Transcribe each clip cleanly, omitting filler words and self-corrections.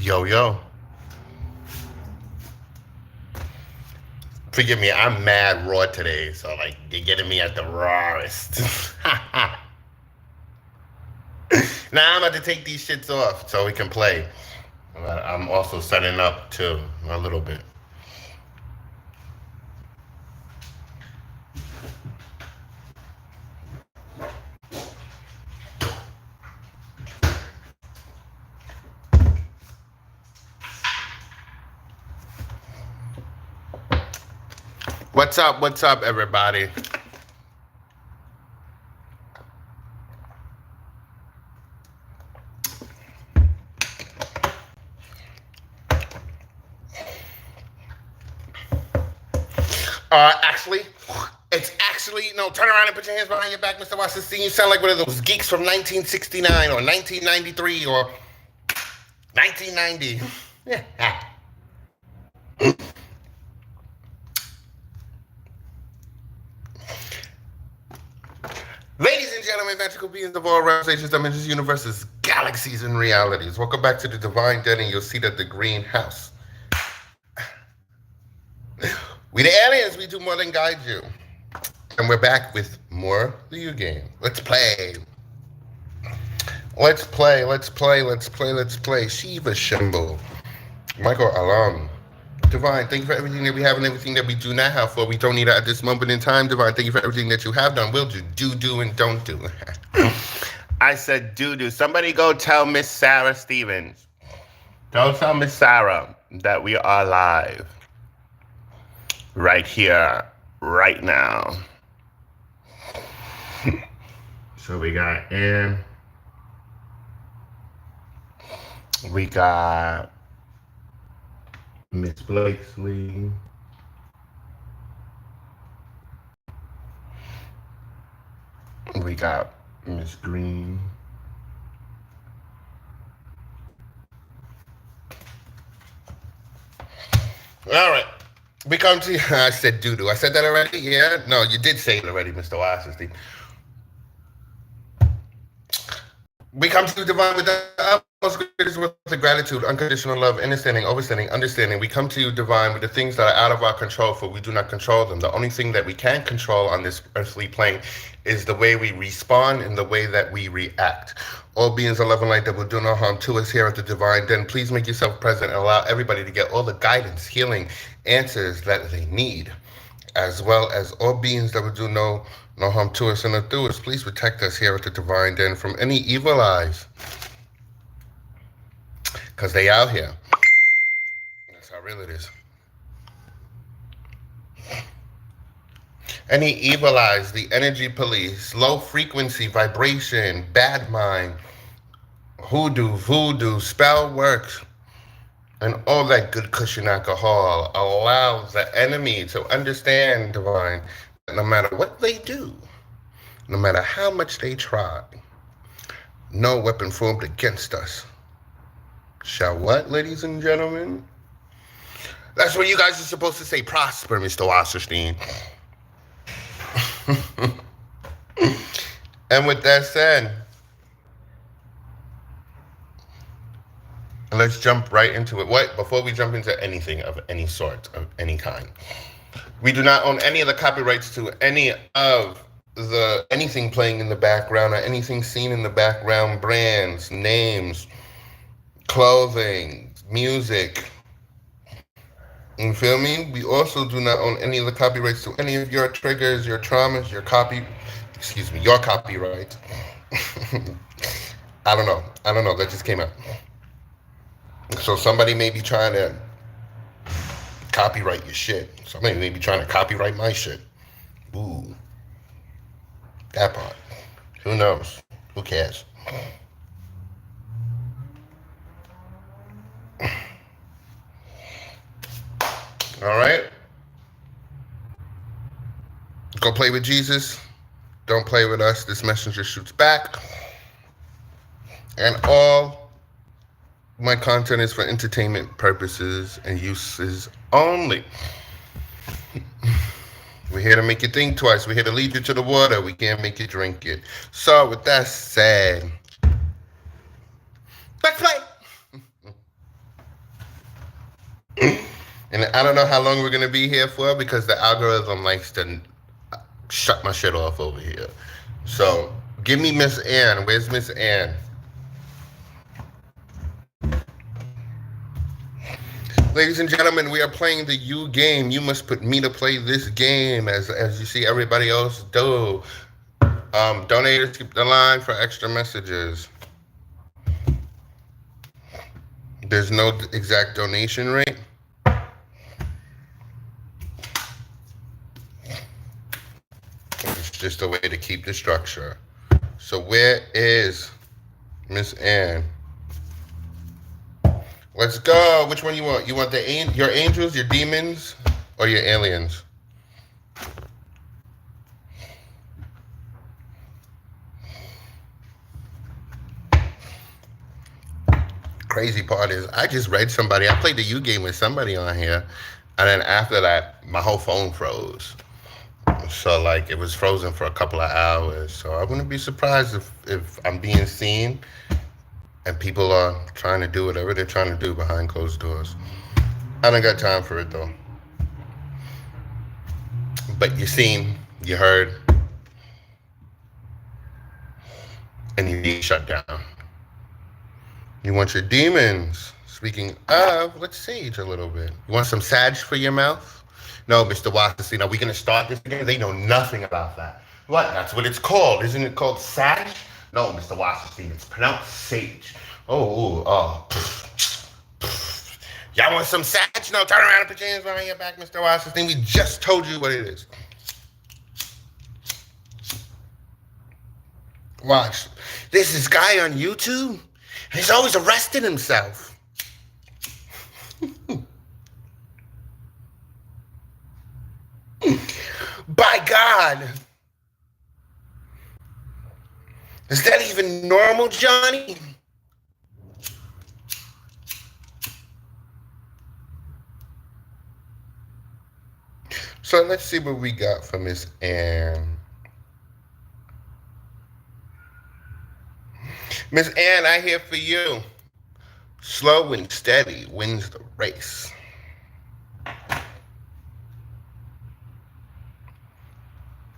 Yo, yo. Forgive me, I'm mad raw today, so like you're getting me at the rawest. Now I'm about to take these shits off so we can play. I'm also setting up too a little bit. What's up? What's up, everybody? Actually, it's actually no. Turn around and put your hands behind your back, Mr. Washington. You sound like one of those geeks from 1969 or 1993 or 1990. Yeah. Ladies and gentlemen, magical beings of all realms, ages, dimensions, universes, galaxies, and realities. Welcome back to the Divine Den, and you'll see that the Greenhouse. We the aliens, we do more than guide you. And we're back with more Liu game. Let's play. Let's play, let's play, let's play, let's play. Shiva Shimbo. Michael Alam. Divine, thank you for everything that we have and everything that we do not have for. We don't need it at this moment in time. Divine, thank you for everything that you have done, will do, and don't do. I said do. Somebody go tell Miss Sarah Stevens. Don't tell Miss Sarah that we are live. Right here, right now. So we got Ann. We got Miss Blakesley. We got Miss Green. All right. We come to you. I said doo-doo. I said that already? Yeah? No, you did say it already, Mr. Washington. We come to the Divine with the utmost greatest worth of gratitude, unconditional love, understanding, understanding. We come to you, Divine, with the things that are out of our control, for we do not control them. The only thing that we can control on this earthly plane is the way we respond and the way that we react. All beings of love and light that will do no harm to us here at the Divine Den, please make yourself present and allow everybody to get all the guidance, healing, answers that they need, as well as all beings that will do no harm to us and through us. Please protect us here at the Divine Den from any evil eyes, because they out here. That's how real it is. Any evil eyes, the energy police, low frequency, vibration, bad mind, hoodoo, voodoo, spell work, and all that good cushion alcohol allows the enemy to understand, Divine, that no matter what they do, no matter how much they try, no weapon formed against us shall what, ladies and gentlemen? That's what you guys are supposed to say, prosper, Mr. Wasserstein. And with that said, let's jump right into it. What? Before we jump into anything of any sort, of any kind, we do not own any of the copyrights to any of the anything playing in the background or anything seen in the background, brands, names, clothing, music. You feel me? We also do not own any of the copyrights to any of your triggers, your traumas, your copyright. I don't know. That just came out. So somebody may be trying to copyright your shit. Somebody may be trying to copyright my shit. Ooh. That part. Who knows? Who cares? All right. Go play with Jesus. Don't play with us. This messenger shoots back. And all my content is for entertainment purposes and uses only. We're here to make you think twice. We're here to lead you to the water. We can't make you drink it. So with that said, let's play. And I don't know how long we're going to be here for because the algorithm likes to shut my shit off over here. So give me Miss Ann. Where's Miss Ann? Ladies and gentlemen, we are playing the You game. You must put me to play this game as you see everybody else do. Donators, keep the line for extra messages. There's no exact donation rate. It's just a way to keep the structure. So where is Miss Ann? Let's go. Which one you want? You want your angels, your demons, or your aliens? Crazy part is I just read somebody. I played the You game with somebody on here, and then after that, my whole phone froze. So like it was frozen for a couple of hours. So I wouldn't be surprised if I'm being seen and people are trying to do whatever they're trying to do behind closed doors. I don't got time for it though. But you seen, you heard, and you need shut down. You want your demons. Speaking of, let's sage a little bit. You want some sage for your mouth? No, Mr. Wasserstein, are we going to start this again? They know nothing about that. What? That's what it's called. Isn't it called sage? No, Mr. Wasserstein, it's pronounced sage. Oh. Y'all want some sage? No, turn around and put your hands behind your back, Mr. Wasserstein. We just told you what it is. Watch. There's this guy on YouTube, and he's always arresting himself. By God. Is that even normal, Johnny? So let's see what we got for Miss Ann. Miss Ann, I hear for you. Slow and steady wins the race.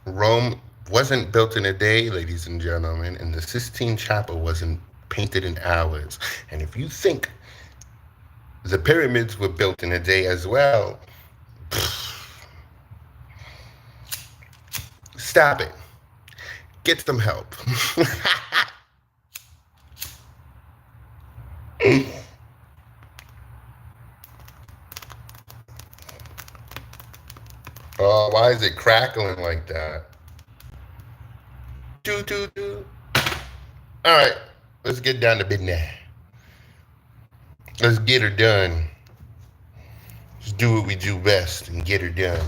Rome wasn't built in a day, ladies and gentlemen, and the Sistine Chapel wasn't painted in hours. And if you think the pyramids were built in a day as well, stop it. Get some help. Oh, why is it crackling like that? Do. All right, let's get down to business. Let's get her done. Let's do what we do best and get her done.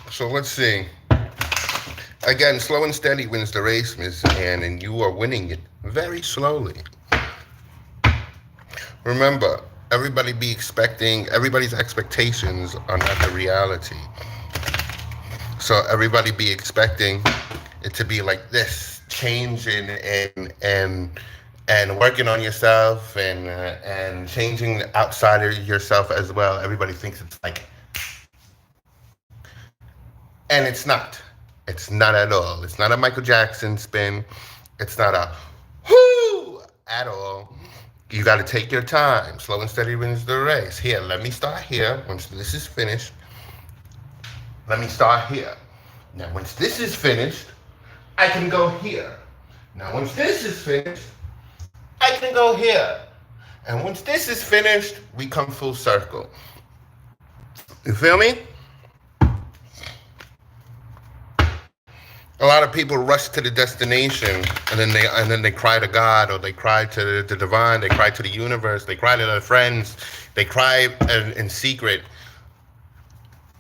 So let's see. Again, slow and steady wins the race, Miss Ann, and you are winning it very slowly. Remember, everybody's expectations are not the reality. So everybody be expecting it to be like this, changing and working on yourself and changing outside of yourself as well. Everybody thinks it's like, and it's not. It's not at all. It's not a Michael Jackson spin. It's not a whoo at all. You got to take your time. Slow and steady wins the race. Here, let me start here. Once this is finished, let me start here. Now, once this is finished, I can go here. Now, once this is finished, I can go here. And once this is finished, we come full circle. You feel me? A lot of people rush to the destination and then they cry to God, or they cry to the divine, they cry to the universe, they cry to their friends, they cry in secret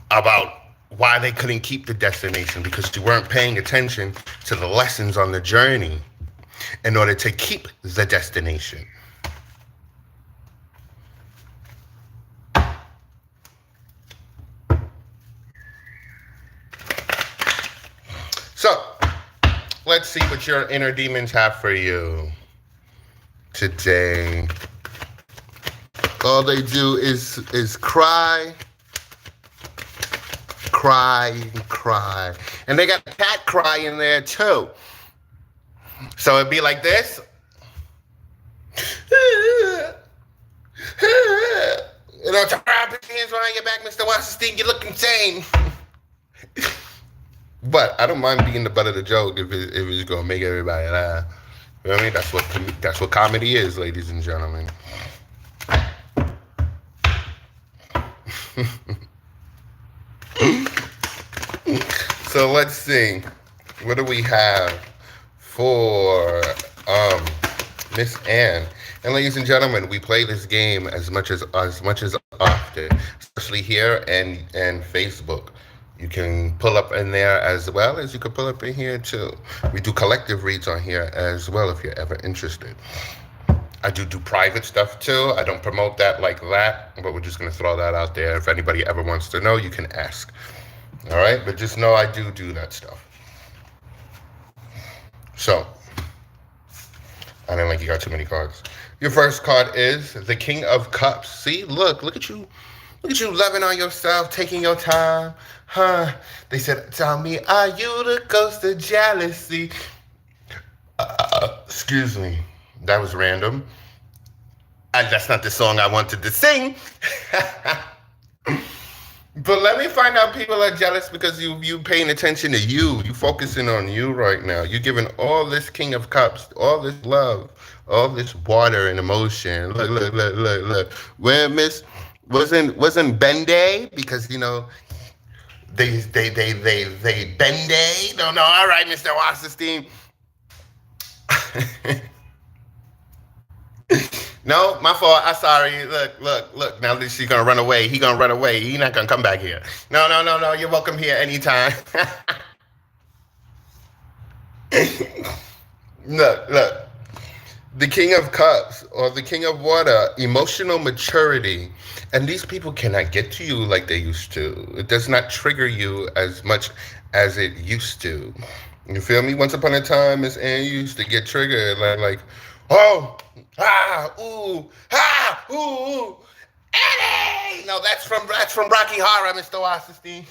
about why they couldn't keep the destination because you weren't paying attention to the lessons on the journey in order to keep the destination. So, let's see what your inner demons have for you today. All they do is cry, cry, cry. And they got cat cry in there too. So it'd be like this. You know, turn around, put your hands behind your back, Mr. Washington, you look insane. But I don't mind being the butt of the joke if it's gonna make everybody laugh. You know what I mean? That's what comedy is, ladies and gentlemen. So let's see. What do we have for Miss Ann? And ladies and gentlemen, we play this game as much as often, especially here and Facebook. You can pull up in there as well as you can pull up in here too. We do collective reads on here as well if you're ever interested. I do private stuff too. I don't promote that like that, but we're just gonna throw that out there. If anybody ever wants to know, you can ask. All right, but just know I do that stuff. So, I didn't like you got too many cards. Your first card is the King of Cups. See, look at you. Look at you loving on yourself, taking your time. Huh? They said, tell me, are you the ghost of jealousy? Excuse me. That was random. That's not the song I wanted to sing. But let me find out people are jealous because you paying attention to you. You focusing on you right now. You giving all this King of Cups, all this love, all this water and emotion. Look. Where Miss wasn't Benday because you know they Benday. No, all right, Mr. Wasserstein. No, my fault. I'm sorry. Look. Now that she's gonna run away, he gonna run away. He not gonna come back here. No. You're welcome here anytime. Look. The King of Cups or the King of Water, emotional maturity. And these people cannot get to you like they used to. It does not trigger you as much as it used to. You feel me? Once upon a time, Miss Ann used to get triggered like, oh, ooh, Eddie! No, that's from Rocky Horror, Mr. Wasserstein.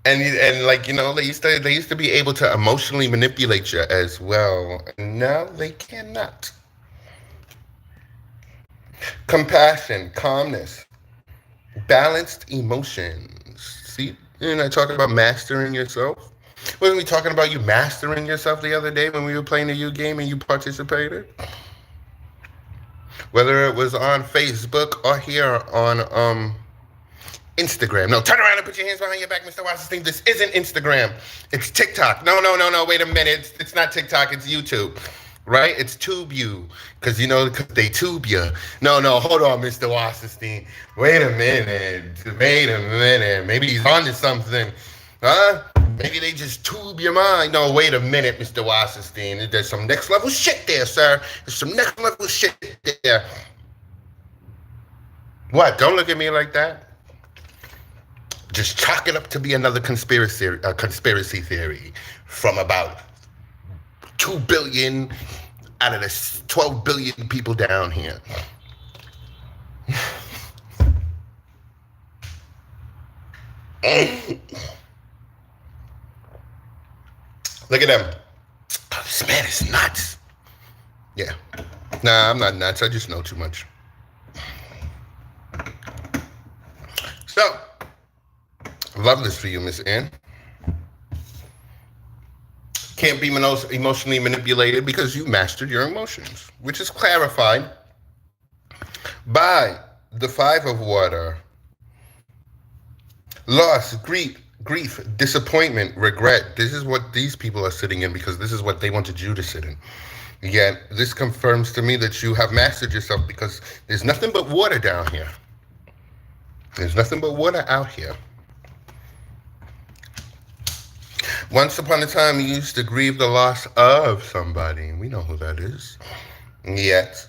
And like, you know, they used to be able to emotionally manipulate you as well. And now they cannot. Compassion, calmness, balanced emotions. See, you're not talking about mastering yourself. Wasn't we talking about you mastering yourself the other day when we were playing the U game and you participated? Whether it was on Facebook or here on Instagram. No, turn around and put your hands behind your back, Mr. Wasserstein. This isn't Instagram. It's TikTok. No. Wait a minute. It's not TikTok. It's YouTube. Right? It's Tube You. Because, you know, they tube you. No. Hold on, Mr. Wasserstein. Wait a minute. Maybe he's onto something. Huh? Maybe they just tube your mind. No, wait a minute, Mr. Wasserstein. There's some next level shit there, sir. There's some next level shit there. What? Don't look at me like that. Just chalk it up to be another conspiracy theory from about 2 billion out of the 12 billion people down here. Look at them. Oh, this man is nuts. Yeah. Nah, I'm not nuts. I just know too much. So, love this for you, Miss Ann. Can't be emotionally manipulated because you mastered your emotions, which is clarified by the 5 of Water. Loss, grief, disappointment, regret. This is what these people are sitting in because this is what they wanted you to sit in. Yet, this confirms to me that you have mastered yourself because there's nothing but water down here. There's nothing but water out here. Once upon a time, you used to grieve the loss of somebody. We know who that is. Yet,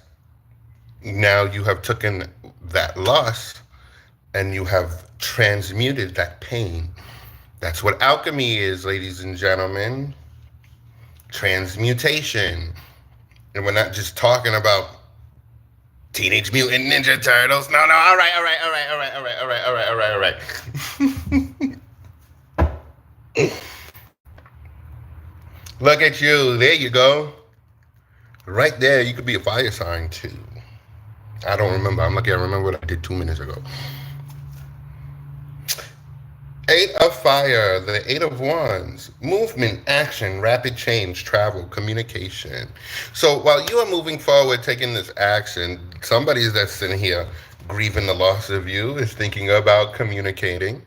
now you have taken that loss and you have transmuted that pain. That's what alchemy is, ladies and gentlemen. Transmutation. And we're not just talking about Teenage Mutant Ninja Turtles. No, all right. Look at you. There you go. Right there, you could be a fire sign too. I don't remember. I'm lucky I remember what I did 2 minutes ago. Eight of fire, the eight of wands, movement, action, rapid change, travel, communication. So while you are moving forward, taking this action, somebody that's in here grieving the loss of you is thinking about communicating.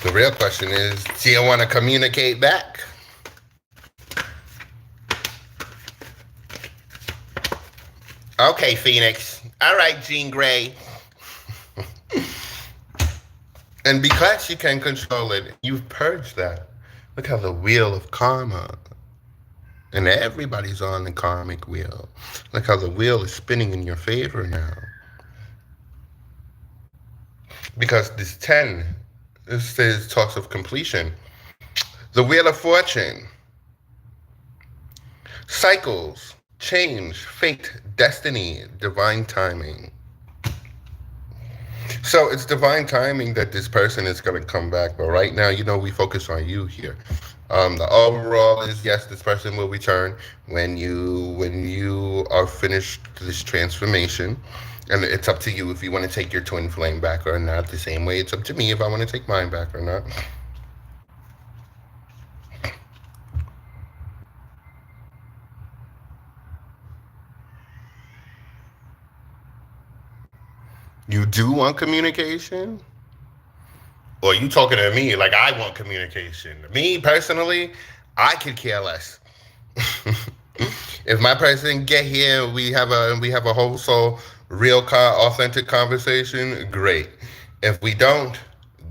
The real question is, do you want to communicate back? Okay, Phoenix. All right, Jean Grey. And because you can control it, you've purged that. Look how the wheel of karma, and everybody's on the karmic wheel. Look how the wheel is spinning in your favor now. Because this 10, this talks of completion. The wheel of fortune. Cycles, change, fate, destiny, divine timing. So it's divine timing that this person is going to come back. But right now, we focus on you here. The overall is, yes, this person will return when you are finished this transformation. And it's up to you if you want to take your twin flame back or not. The same way it's up to me if I want to take mine back or not. You do want communication? Or you talking to me like I want communication? Me, personally, I could care less. If my person get here, we have a whole soul, real authentic conversation, great. If we don't,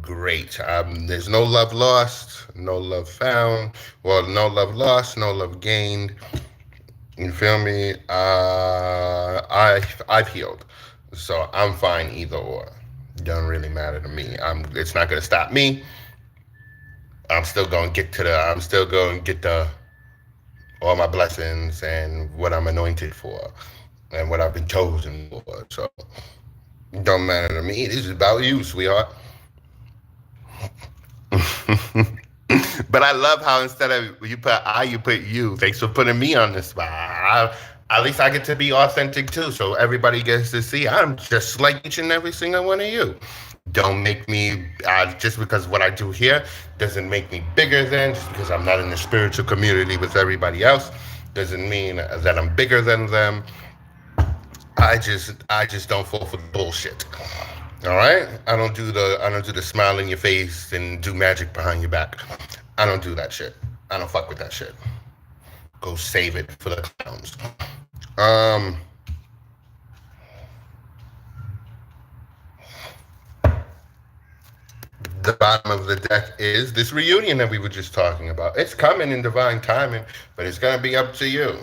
great. There's no love lost, no love found. Well, no love lost, no love gained. You feel me? I've healed. So I'm fine either or. Doesn't really matter to me. It's not gonna stop me. I'm still gonna get all my blessings and what I'm anointed for and what I've been chosen for. So it don't matter to me. This is about you, sweetheart. But I love how instead of you put I, you put you. Thanks for putting me on the spot. At least I get to be authentic too, so everybody gets to see I'm just like each and every single one of you. Don't make me, just because what I do here doesn't make me bigger than, just because I'm not in the spiritual community with everybody else, doesn't mean that I'm bigger than them. I just don't fall for the bullshit. All right? I don't do the smile in your face and do magic behind your back. I don't do that shit. I don't fuck with that shit. Go save it for the clowns. The bottom of the deck is this reunion that we were just talking about. It's coming in divine timing, but it's gonna be up to you.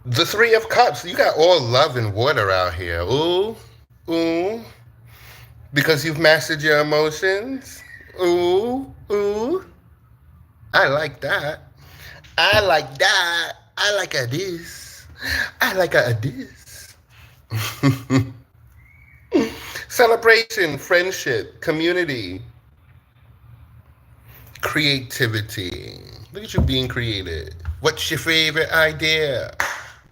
The Three of Cups. You got all love and water out here. Ooh, ooh. Because you've mastered your emotions. Ooh, ooh. I like that. I like that. I like a this. I like a this. Celebration, friendship, community, creativity. Look at you being creative. What's your favorite idea?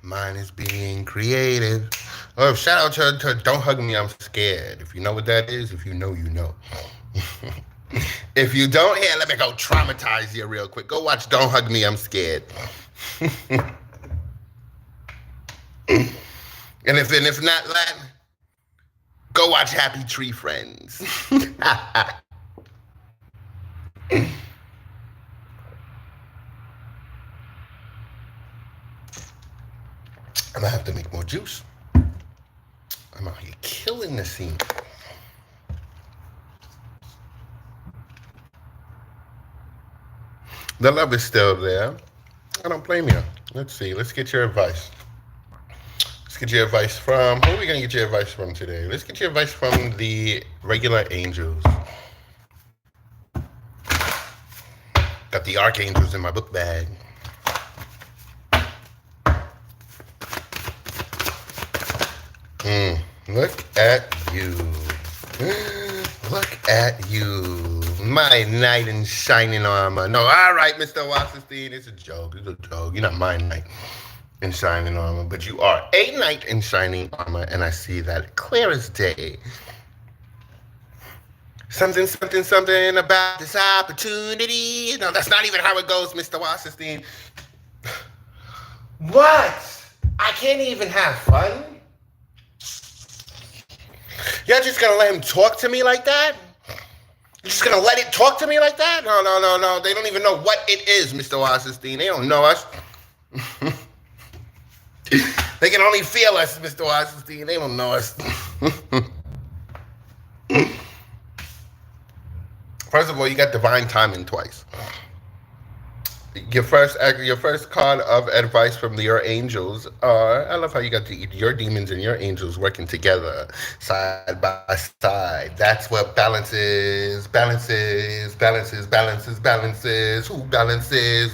Mine is being creative. Oh, shout out to Don't Hug Me, I'm Scared. If you know what that is, if you know, you know. If you don't, here, let me go traumatize you real quick. Go watch Don't Hug Me, I'm Scared. And if not that, go watch Happy Tree Friends. I'm gonna have to make more juice. I'm out here killing the scene. The love is still there. I don't blame you. Let's see. Let's get your advice. Let's get your advice from, who are we going to get your advice from today? Let's get your advice from the regular angels. Got the archangels in my book bag. Look at you. Look at you. My knight in shining armor. No, all right, Mr. Wasserstein. It's a joke. It's a joke. You're not my knight in shining armor, but you are a knight in shining armor, and I see that clear as day. Something, something, something about this opportunity. No, that's not even how it goes, Mr. Wasserstein. What? I can't even have fun? You're just gonna let him talk to me like that? You're just gonna let it talk to me like that? No. They don't even know what it is, Mr. Wasserstein. They don't know us. They can only feel us, Mr. Wasserstein. They don't know us. First of all, you got divine timing twice. Your first card of advice from your angels are, I love how you got your demons and your angels working together, side by side. That's what balances. Who balances?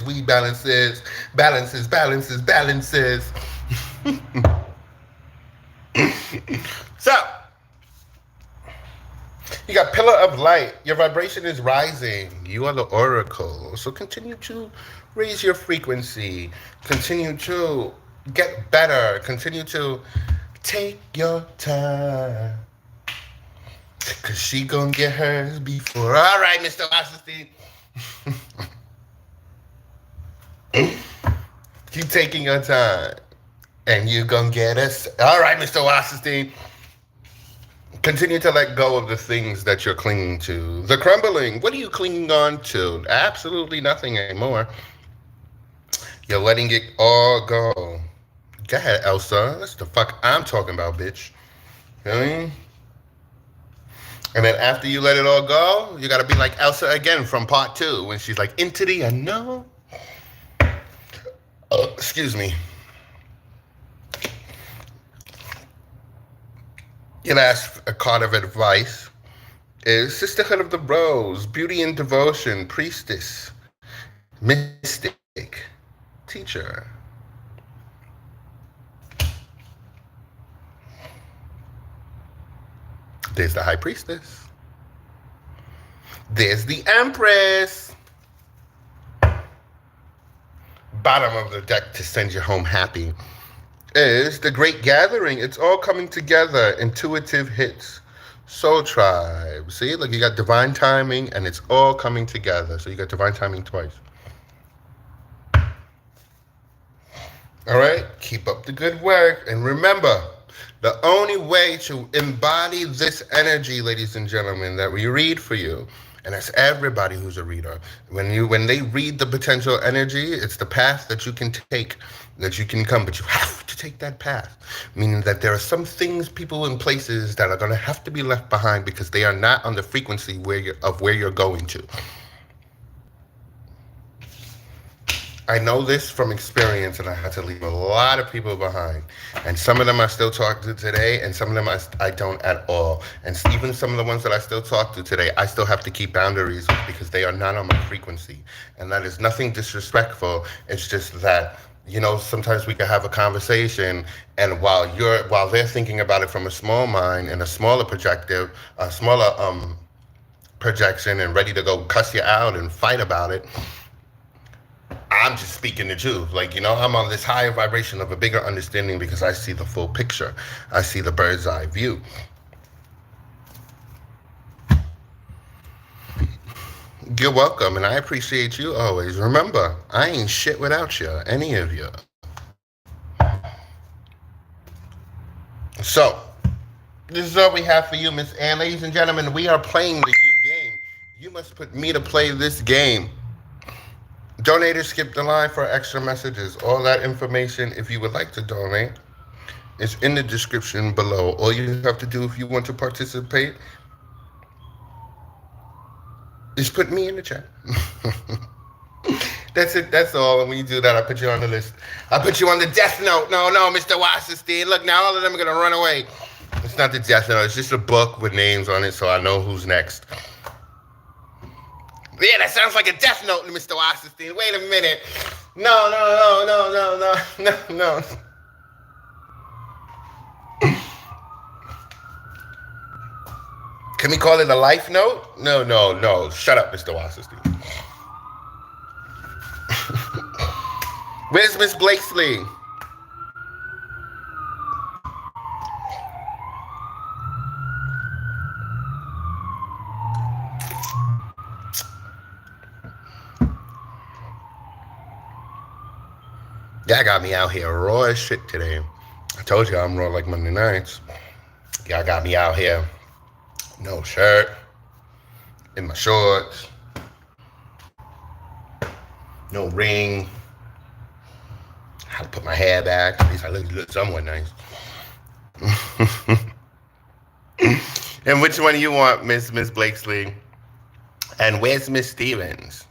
We balances. So, you got pillar of light. Your vibration is rising. You are the oracle. So continue to raise your frequency. Continue to get better. Continue to take your time. Because she gonna get hers before. All right, Mr. Wasserstein. Keep taking your time. And you gonna get us. All right, Mr. Wasserstein. Continue to let go of the things that you're clinging to. The crumbling. What are you clinging on to? Absolutely nothing anymore. You're letting it all go. Go ahead, Elsa. That's the fuck I'm talking about, bitch. You know what I mean? And then after you let it all go, you gotta be like Elsa again from part 2 when she's like, into the unknown. Excuse me. Your last card of advice is Sisterhood of the Rose, Beauty and Devotion, Priestess, Mystic, Teacher. There's the High Priestess. There's the Empress. Bottom of the deck to send you home happy is the Great Gathering. It's all coming together. Intuitive hits. Soul Tribe. See, look, you got divine timing and it's all coming together. So you got divine timing twice. All right, keep up the good work. And remember, the only way to embody this energy, ladies and gentlemen, that we read for you, and that's everybody who's a reader. When they read the potential energy, it's the path that you can take, that you can come, but you have to take that path. Meaning that there are some things, people, and places that are going to have to be left behind because they are not on the frequency where you're going to. I know this from experience, and I had to leave a lot of people behind. And some of them I still talk to today, and some of them I don't at all. And even some of the ones that I still talk to today, I still have to keep boundaries with because they are not on my frequency. And that is nothing disrespectful. It's just that, you know, sometimes we can have a conversation, and while they're thinking about it from a small mind and a smaller projection and ready to go cuss you out and fight about it, I'm just speaking the truth. Like, you know, I'm on this higher vibration of a bigger understanding because I see the full picture. I see the bird's eye view. You're welcome, and I appreciate you always. Remember, I ain't shit without you, any of you. So, this is all we have for you, Miss Ann. Ladies and gentlemen, we are playing the You game. You must put me to play this game. Donators skip the line for extra messages. All that information, if you would like to donate, is in the description below. All you have to do if you want to participate is put me in the chat. That's it. That's all. And when you do that, I put you on the list. I put you on the death note. No, Mr. Wasserstein. Look, now all of them are gonna run away. It's not the death note. It's just a book with names on it, so I know who's next. Yeah, that sounds like a death note, Mr. Wasserstein. Wait a minute. No. Can we call it a life note? No. Shut up, Mr. Wasserstein. Where's Miss Blakesley? Y'all got me out here raw as shit today. I told you I'm raw like Monday nights. Y'all got me out here. No shirt. In my shorts. No ring. How to put my hair back. At least I look somewhat nice. And which one do you want, Miss Blakesley? And where's Miss Stevens?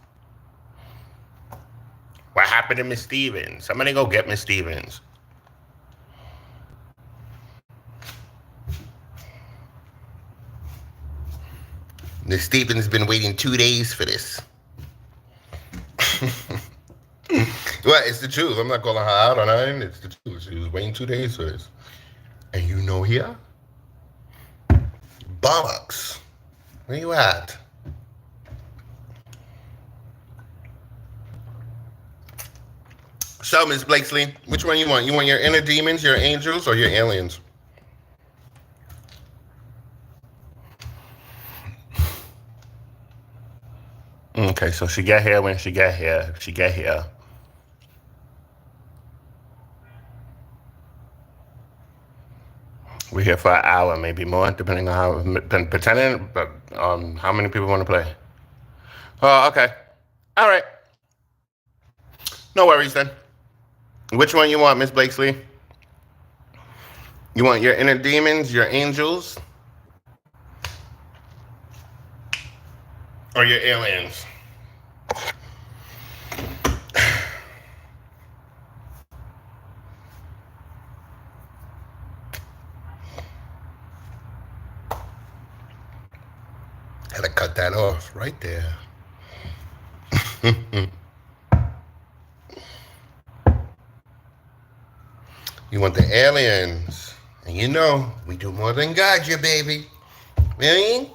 What happened to Miss Stevens? Somebody go get Miss Stevens. Miss Stevens been waiting 2 days for this. Well, it's the truth. I'm not calling her out on her. It's the truth. She was waiting 2 days for this. And you know here? Bollocks. Where you at? So, Miss Blakesley, which one you want? You want your inner demons, your angels, or your aliens? Okay, so she get here when she get here. She get here. We're here for an hour, maybe more, depending on how how many people want to play. Oh, okay. All right. No worries then. Which one you want, Miss Blakesley? You want your inner demons, your angels, or your aliens? Had to cut that off right there. You want the aliens. And you know, we do more than guide you, baby. Really?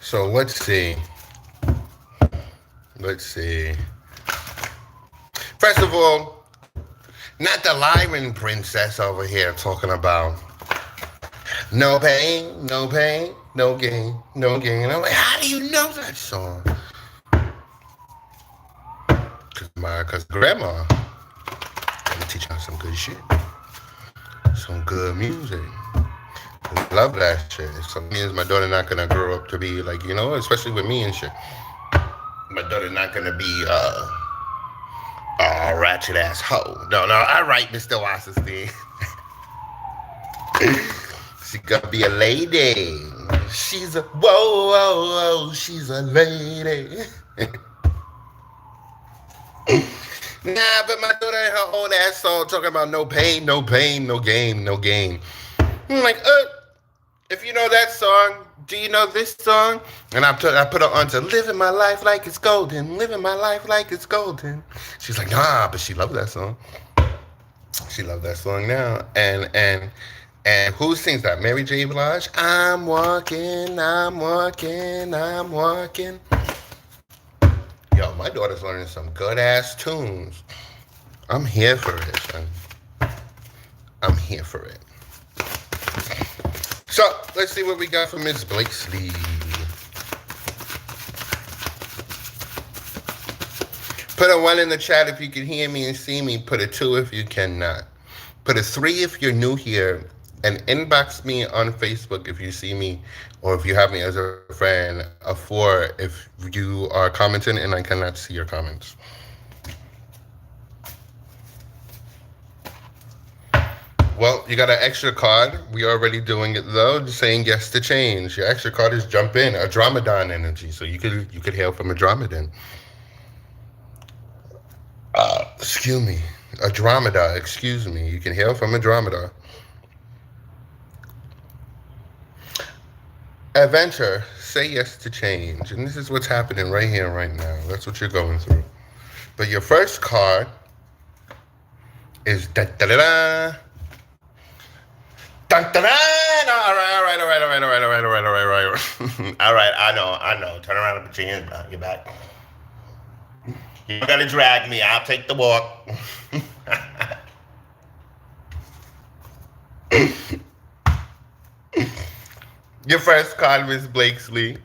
So let's see. First of all, not the Lyran princess over here talking about no pain, no gain, no gain. I'm like, how do you know that song? Because grandma, let me teach you some good shit. Some good music. I love that shit. So means my daughter not gonna grow up to be like, you know, especially with me and shit. My daughter not gonna be a ratchet ass hoe. No, all right, Mr. Wasserstein. She gonna be a lady. She's a whoa, she's a lady. Nah, but my daughter and her old ass song talking about no pain, no gain. I'm like, if you know that song, do you know this song? And I put her on to living my life like it's golden. She's like, nah, but she loved that song. She loved that song now. And who sings that? Mary J. Blige? I'm walking. Yo, my daughter's learning some good ass tunes. I'm here for it, son. I'm here for it. So, let's see what we got from Miss Blakesley. Put a 1 in the chat if you can hear me and see me. Put a 2 if you cannot. Put a 3 if you're new here. And inbox me on Facebook if you see me or if you have me as a friend. A 4 if you are commenting and I cannot see your comments. Well, you got an extra card. We already doing it though. Just saying yes to change. Your extra card is jump in, a Dromedon energy. So you could hail from a Dromedon. Excuse me, a Dromedar. Excuse me. You can hail from a Dromedar. Adventure. Say yes to change, and this is what's happening right here, right now. That's what you're going through. But your first card is da da da da. Dun, dun, dun. All right, all right, all right, all right, all right, all right, all right, all right, all right. All right, I know. Turn around and put your hands behind your back. You don't gotta drag me. I'll take the walk. Your first card, Miss Blakesley,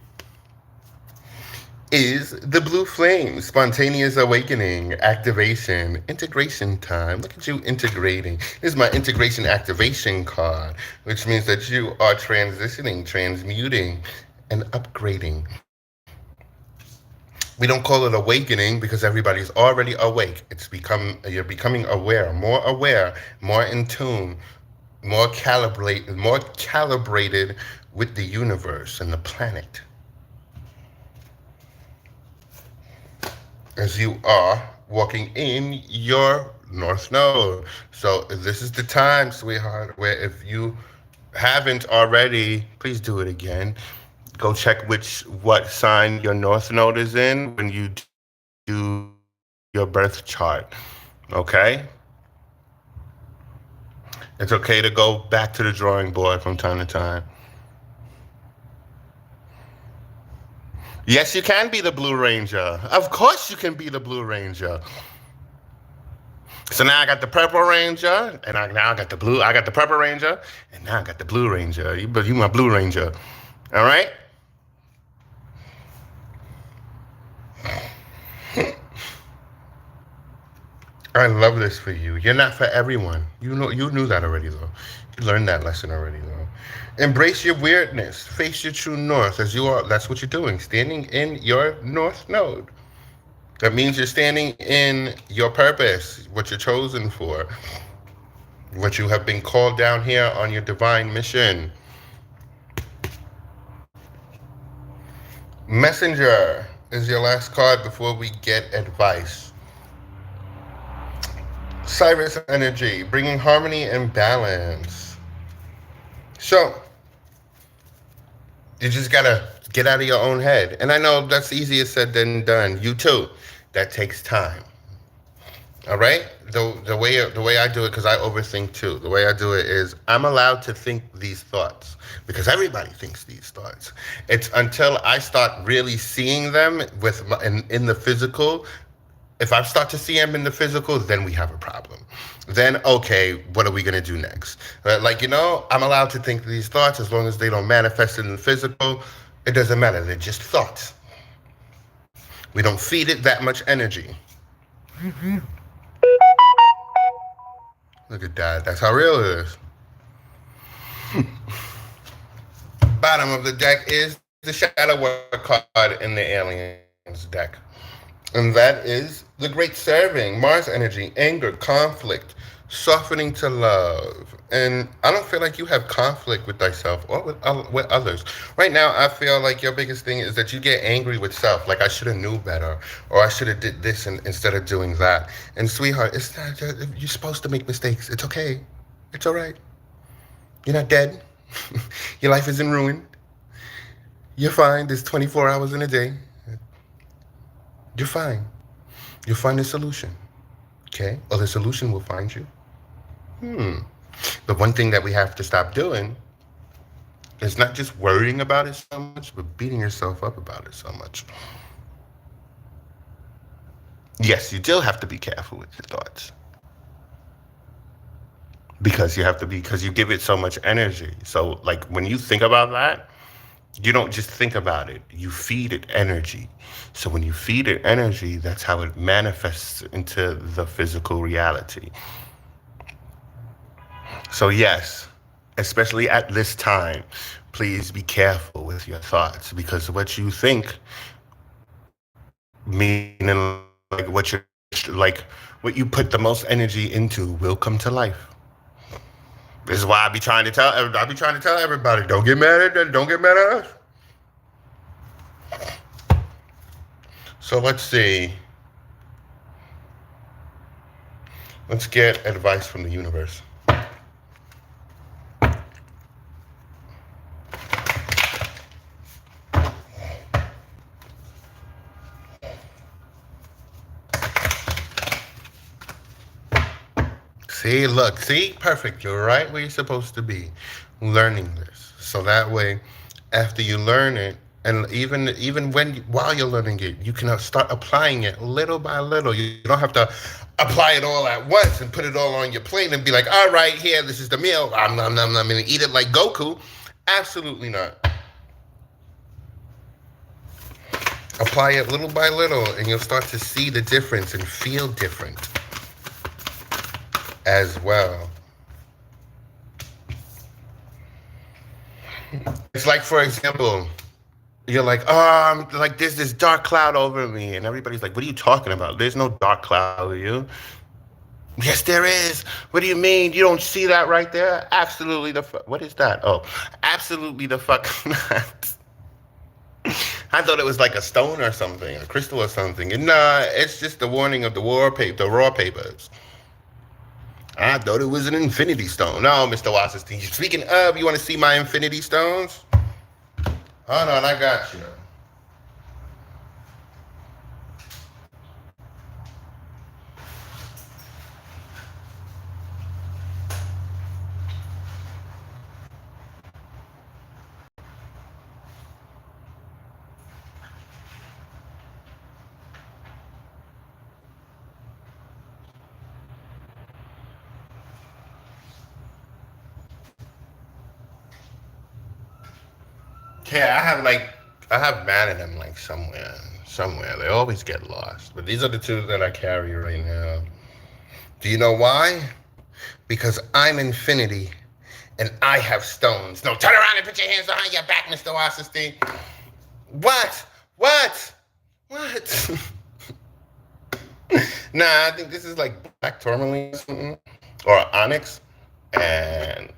is the blue flame, spontaneous awakening, activation, integration time. Look at you integrating. This is my integration activation card, which means that you are transitioning, transmuting, and upgrading. We don't call it awakening because everybody's already awake. You're becoming aware, more in tune, more calibrated with the universe and the planet. As you are walking in your North Node. So this is the time, sweetheart, where if you haven't already, please do it again. Go check what sign your North Node is in when you do your birth chart. Okay? It's okay to go back to the drawing board from time to time. Yes, you can be the Blue Ranger. Of course you can be the Blue Ranger. So now I got the Purple Ranger, and now I got the Blue. I got the Purple Ranger, and now I got the Blue Ranger. You my Blue Ranger. All right? I love this for you. You're not for everyone. You knew that already though. You learned that lesson already though. Embrace your weirdness. Face your true north as you are. That's what you're doing. Standing in your North Node. That means you're standing in your purpose, what you're chosen for, what you have been called down here on your divine mission. Messenger is your last card before we get advice. Cyrus energy, bringing harmony and balance. So, you just gotta get out of your own head. And I know that's easier said than done. You too. That takes time. All right? The way I do it, because I overthink too. The way I do it is I'm allowed to think these thoughts because everybody thinks these thoughts. It's until I start really seeing them in the physical. If I start to see them in the physical, then we have a problem. Then, okay, what are we going to do next? I'm allowed to think these thoughts as long as they don't manifest in the physical. It doesn't matter. They're just thoughts. We don't feed it that much energy. Look at that. That's how real it is. Bottom of the deck is the shadow work card in the aliens deck. And that is the great serving, Mars energy, anger, conflict, softening to love. And I don't feel like you have conflict with thyself or with others. Right now, I feel like your biggest thing is that you get angry with self. Like I should have knew better, or I should have did this instead of doing that. And sweetheart, it's not. You're supposed to make mistakes. It's okay. It's all right. You're not dead. Your life isn't ruined. You're fine. There's 24 hours in a day. You're fine. You'll find a solution. Okay? Or the solution will find you. The one thing that we have to stop doing is not just worrying about it so much, but beating yourself up about it so much. Yes, you still have to be careful with your thoughts. Because you give it so much energy. So like when you think about that, you don't just think about it, you feed it energy. So when you feed it energy, that's how it manifests into the physical reality. So yes, especially at this time, please be careful with your thoughts because what you think, meaning what you put the most energy into will come to life. This is why I be trying to tell everybody, don't get mad at them, don't get mad at us. So let's see. Let's get advice from the universe. See, look, see, perfect. You're right where you're supposed to be, learning this. So that way, after you learn it, and even while you're learning it, you can start applying it little by little. You don't have to apply it all at once and put it all on your plate and be like, all right, here, this is the meal. I'm gonna eat it like Goku. Absolutely not. Apply it little by little, and you'll start to see the difference and feel different as well. It's like, for example, you're like, oh, I'm like, there's this dark cloud over me. And everybody's like, what are you talking about? There's no dark cloud over you. Yes, there is. What do you mean? You don't see that right there? Absolutely the fuck. What is that? Oh, absolutely the fuck not. I thought it was like a stone or something, a crystal or something. And nah, it's just the warning of the raw papers. I thought it was an infinity stone. No, Mr. Wasserstein. Speaking of, you want to see my infinity stones? Hold on, I got you. Yeah, I have mad at them like somewhere. They always get lost. But these are the two that I carry right now. Do you know why? Because I'm infinity and I have stones. No, turn around and put your hands behind your back, Mr. Wasserstein. What? Nah, I think this is like black tourmaline or something. Or onyx. And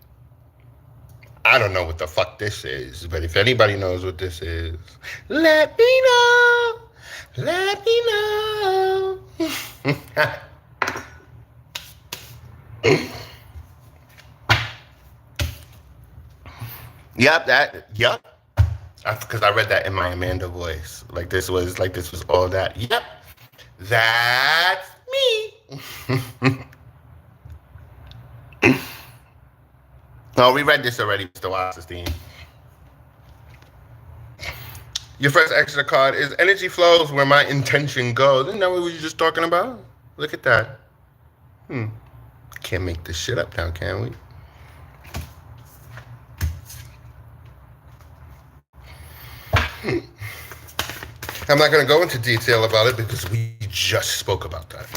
I don't know what the fuck this is, but if anybody knows what this is, let me know. Let me know. Yup. Because I read that in my Amanda voice. Like this was all that. Yep. That's me. No, we read this already, Mr. Wasserstein. Your first extra card is energy flows where my intention goes. Isn't that what we were just talking about? Look at that. Can't make this shit up now, can we? I'm not going to go into detail about it because we just spoke about that.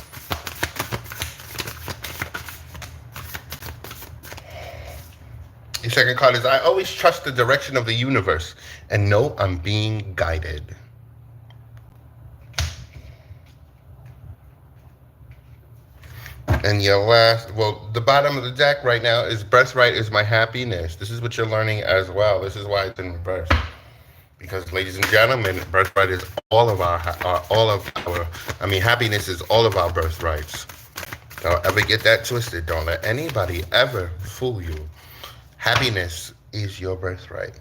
Your second card is, I always trust the direction of the universe and know I'm being guided. And your last, well, the bottom of the deck right now is birthright is my happiness. This is what you're learning as well. This is why it's in reverse. Because, ladies and gentlemen, birthright is happiness is all of our birthrights. Don't ever get that twisted. Don't let anybody ever fool you. Happiness is your birthright.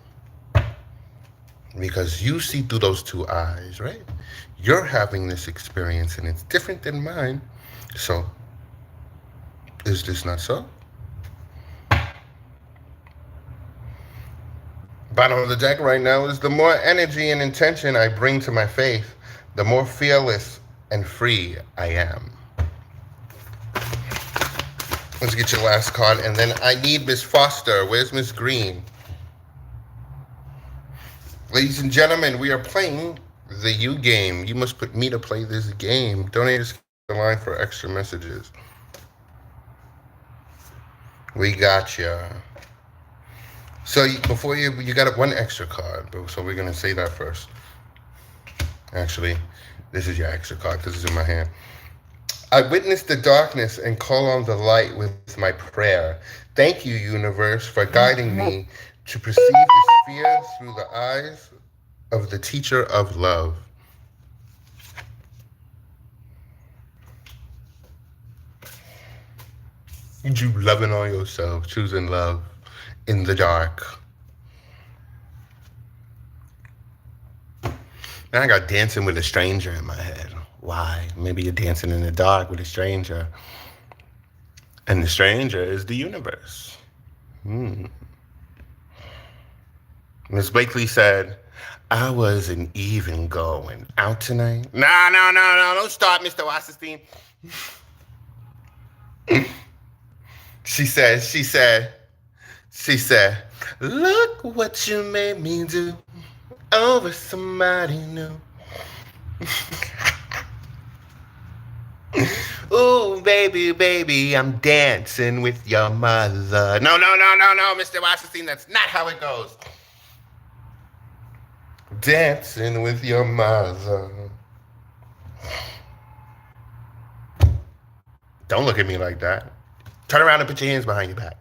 Because you see through those two eyes, right? You're having this experience and it's different than mine. So, is this not so? Bottom of the deck right now is the more energy and intention I bring to my faith, the more fearless and free I am. Let's get your last card, and then I need Miss Foster. Where's Miss Green? Ladies and gentlemen, we are playing the U game. You must put me to play this game. Donate the line for extra messages. We got you. So before you got one extra card, so we're gonna say that first. Actually, this is your extra card. This is in my hand. I witness the darkness and call on the light with my prayer. Thank you, universe, for guiding me to perceive this fear through the eyes of the teacher of love. You loving on yourself, choosing love in the dark. And I got dancing with a stranger in my head. Why? Maybe you're dancing in the dark with a stranger. And the stranger is the universe. Miss Blakely said, I wasn't even going out tonight. No, don't start, Mr. Wasserstein. She said, look what you made me do over somebody new. Ooh, baby, I'm dancing with your mother. No, Mr. Wasserstein, that's not how it goes. Dancing with your mother. Don't look at me like that. Turn around and put your hands behind your back.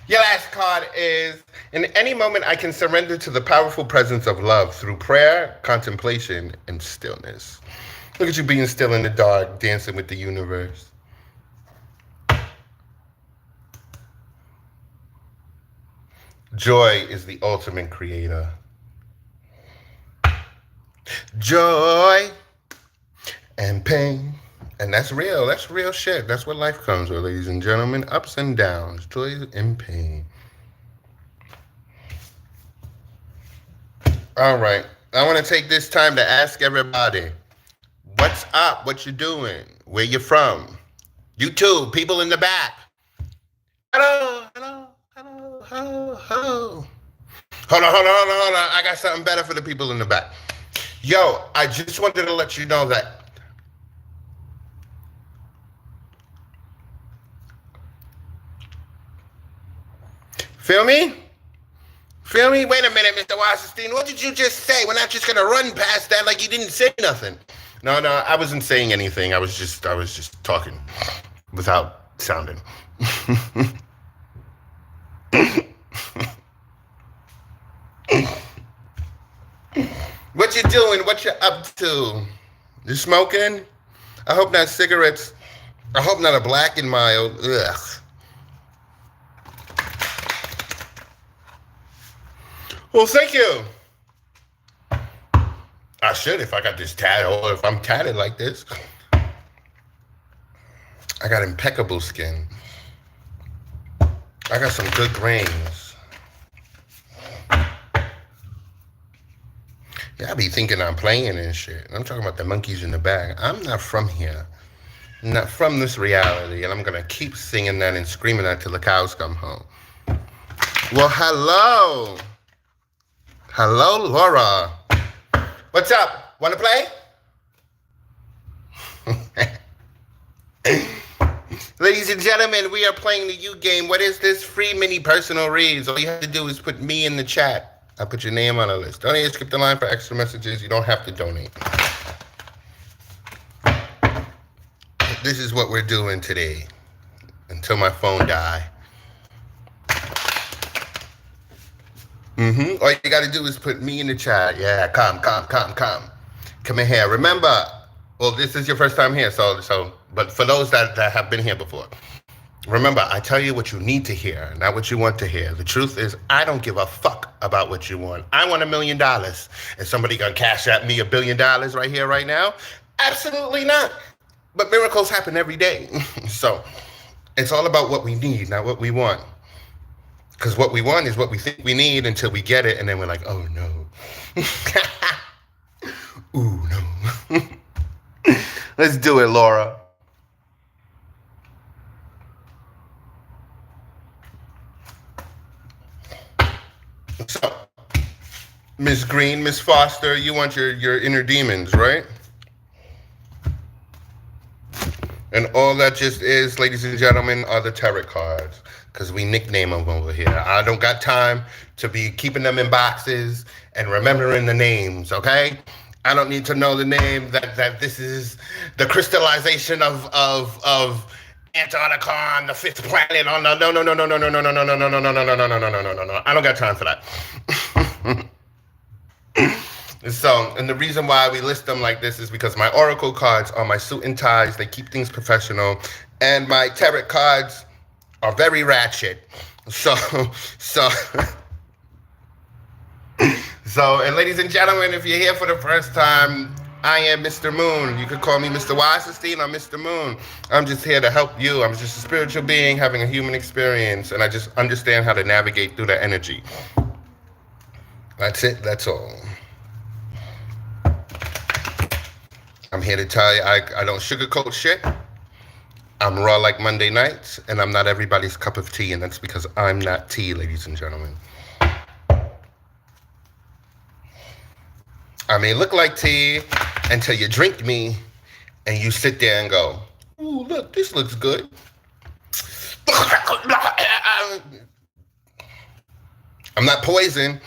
Your last card is, in any moment I can surrender to the powerful presence of love through prayer, contemplation, and stillness. Look at you being still in the dark, dancing with the universe. Joy is the ultimate creator. Joy and pain. And that's real shit. That's what life comes with, ladies and gentlemen. Ups and downs, joy and pain. All right. I want to take this time to ask everybody, what's up? What you doing? Where you from? YouTube, people in the back. Hello. Hold on. I got something better for the people in the back. Yo, I just wanted to let you know that Feel me? Wait a minute, Mr. Wasserstein. What did you just say? We're not just gonna run past that like you didn't say nothing. No, I wasn't saying anything. I was just talking without sounding. What you doing? What you up to? You smoking? I hope not cigarettes. I hope not a Black and Mild. Ugh. Well, thank you. I should if I got this tat, or if I'm tatted like this. I got impeccable skin. I got some good grains. Yeah, I be thinking I'm playing and shit. I'm talking about the monkeys in the bag. I'm not from here. I'm not from this reality, and I'm gonna keep singing that and screaming that till the cows come home. Well, hello. Hello, Laura. What's up? Want to play? Ladies and gentlemen, we are playing the U game. What is this? Free mini personal reads. All you have to do is put me in the chat. I'll put your name on a list. Don't need to skip the line for extra messages. You don't have to donate. This is what we're doing today until my phone die. All you got to do is put me in the chat. Yeah, come. Come in here. Remember, well, this is your first time here, so. But for those that have been here before, remember, I tell you what you need to hear, not what you want to hear. The truth is, I don't give a fuck about what you want. I want $1 million. Is somebody gonna cash at me $1 billion right here, right now? Absolutely not. But miracles happen every day. So it's all about what we need, not what we want. Because what we want is what we think we need until we get it, and then we're like, oh no. Ooh, no. Let's do it, Laura. So, Miss Green, Miss Foster, you want your inner demons, right? And all that just is, ladies and gentlemen, are the tarot cards. Because we nickname them over here. I don't got time to be keeping them in boxes and remembering the names, okay? I don't need to know the name that this is the crystallization of Antarctica on the fifth planet on the no. I don't got time for that. So, and the reason why we list them like this is because my oracle cards are my suit and ties. They keep things professional, and my tarot cards are very ratchet. So, and ladies and gentlemen, if you're here for the first time, I am Mr. Moon. You could call me Mr. Wasserstein or Mr. Moon. I'm just here to help you. I'm just a spiritual being having a human experience, and I just understand how to navigate through the energy. That's it. That's all. I'm here to tell you I don't sugarcoat shit. I'm raw like Monday nights, and I'm not everybody's cup of tea, and that's because I'm not tea, ladies and gentlemen. I may look like tea until you drink me and you sit there and go, ooh, look, this looks good. I'm not poison,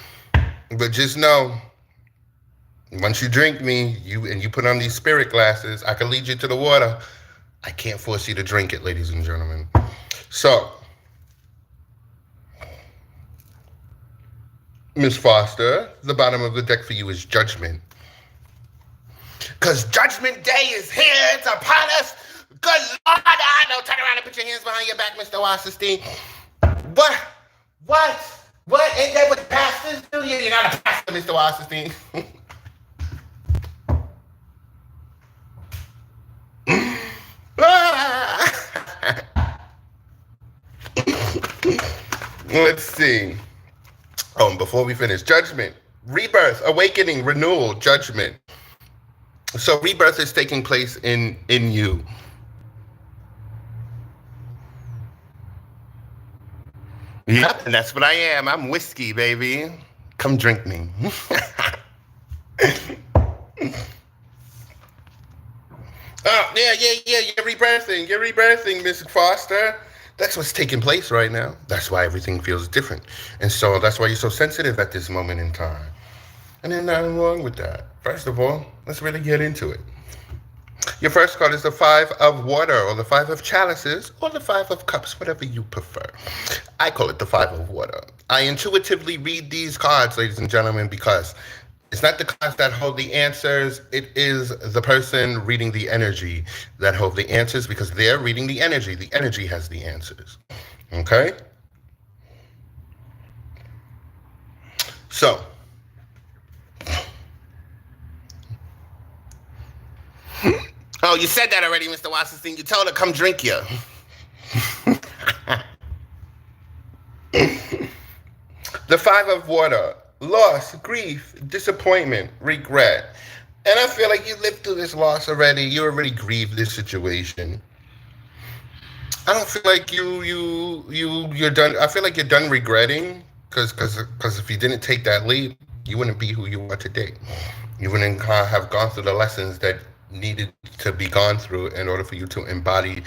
but just know, once you drink me, you put on these spirit glasses, I can lead you to the water. I can't force you to drink it, ladies and gentlemen. So, Miss Foster, the bottom of the deck for you is Judgment. Because Judgment Day is here. It's upon us. Good Lord. I know. Turn around and put your hands behind your back, Mr. Wasserstein. What? Ain't that what pastors do? You're not a pastor, Mr. Wasserstein. Let's see. Oh, before we finish, Judgment, rebirth, awakening, renewal, judgment. So rebirth is taking place in you. Yep, and that's what I am. I'm whiskey, baby. Come drink me. Oh, yeah, you're rebirthing, Miss Foster. That's what's taking place right now. That's why everything feels different. And so that's why you're so sensitive at this moment in time. And there's nothing wrong with that. First of all, let's really get into it. Your first card is the Five of Water, or the Five of Chalices, or the Five of Cups, whatever you prefer. I call it the Five of Water. I intuitively read these cards, ladies and gentlemen, because it's not the cards that hold the answers. It is the person reading the energy that hold the answers, because they're reading the energy. The energy has the answers. Okay? So, oh, you said that already, Mr. Wasserstein. You told her, come drink you. The Five of Water. Loss, grief, disappointment, regret. And I feel like you lived through this loss already. You already grieved this situation. I don't feel like you're done. I feel like you're done regretting, because if you didn't take that leap, you wouldn't be who you are today. You wouldn't have gone through the lessons that needed to be gone through in order for you to embody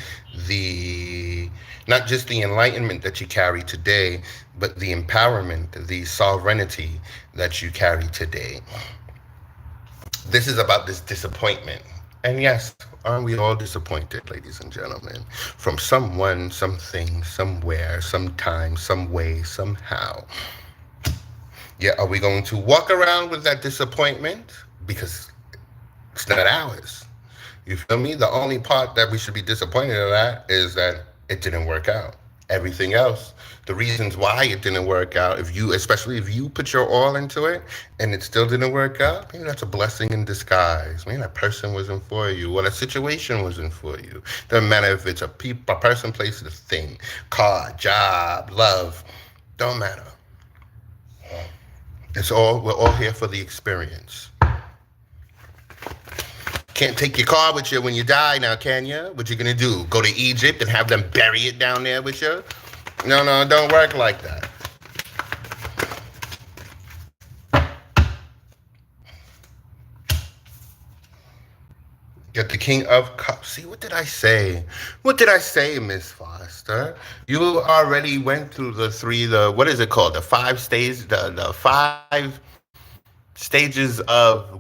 not just the enlightenment that you carry today, but the empowerment, the sovereignty that you carry today. This is about this disappointment. And yes, aren't we all disappointed, ladies and gentlemen? From someone, something, somewhere, sometime, some way, somehow. Yeah, are we going to walk around with that disappointment? Because it's not ours. You feel me? The only part that we should be disappointed at is that it didn't work out. Everything else, the reasons why it didn't work out, especially if you put your all into it and it still didn't work out, maybe that's a blessing in disguise. Maybe that person wasn't for you, or that situation wasn't for you. Doesn't matter if it's a person, place, a thing, car, job, love. Don't matter. We're all here for the experience. Can't take your car with you when you die now, can you? What you gonna do? Go to Egypt and have them bury it down there with you? No, it don't work like that. Get the King of Cups. See, what did I say? What did I say, Miss Foster? You already went through what is it called? The 5 stages of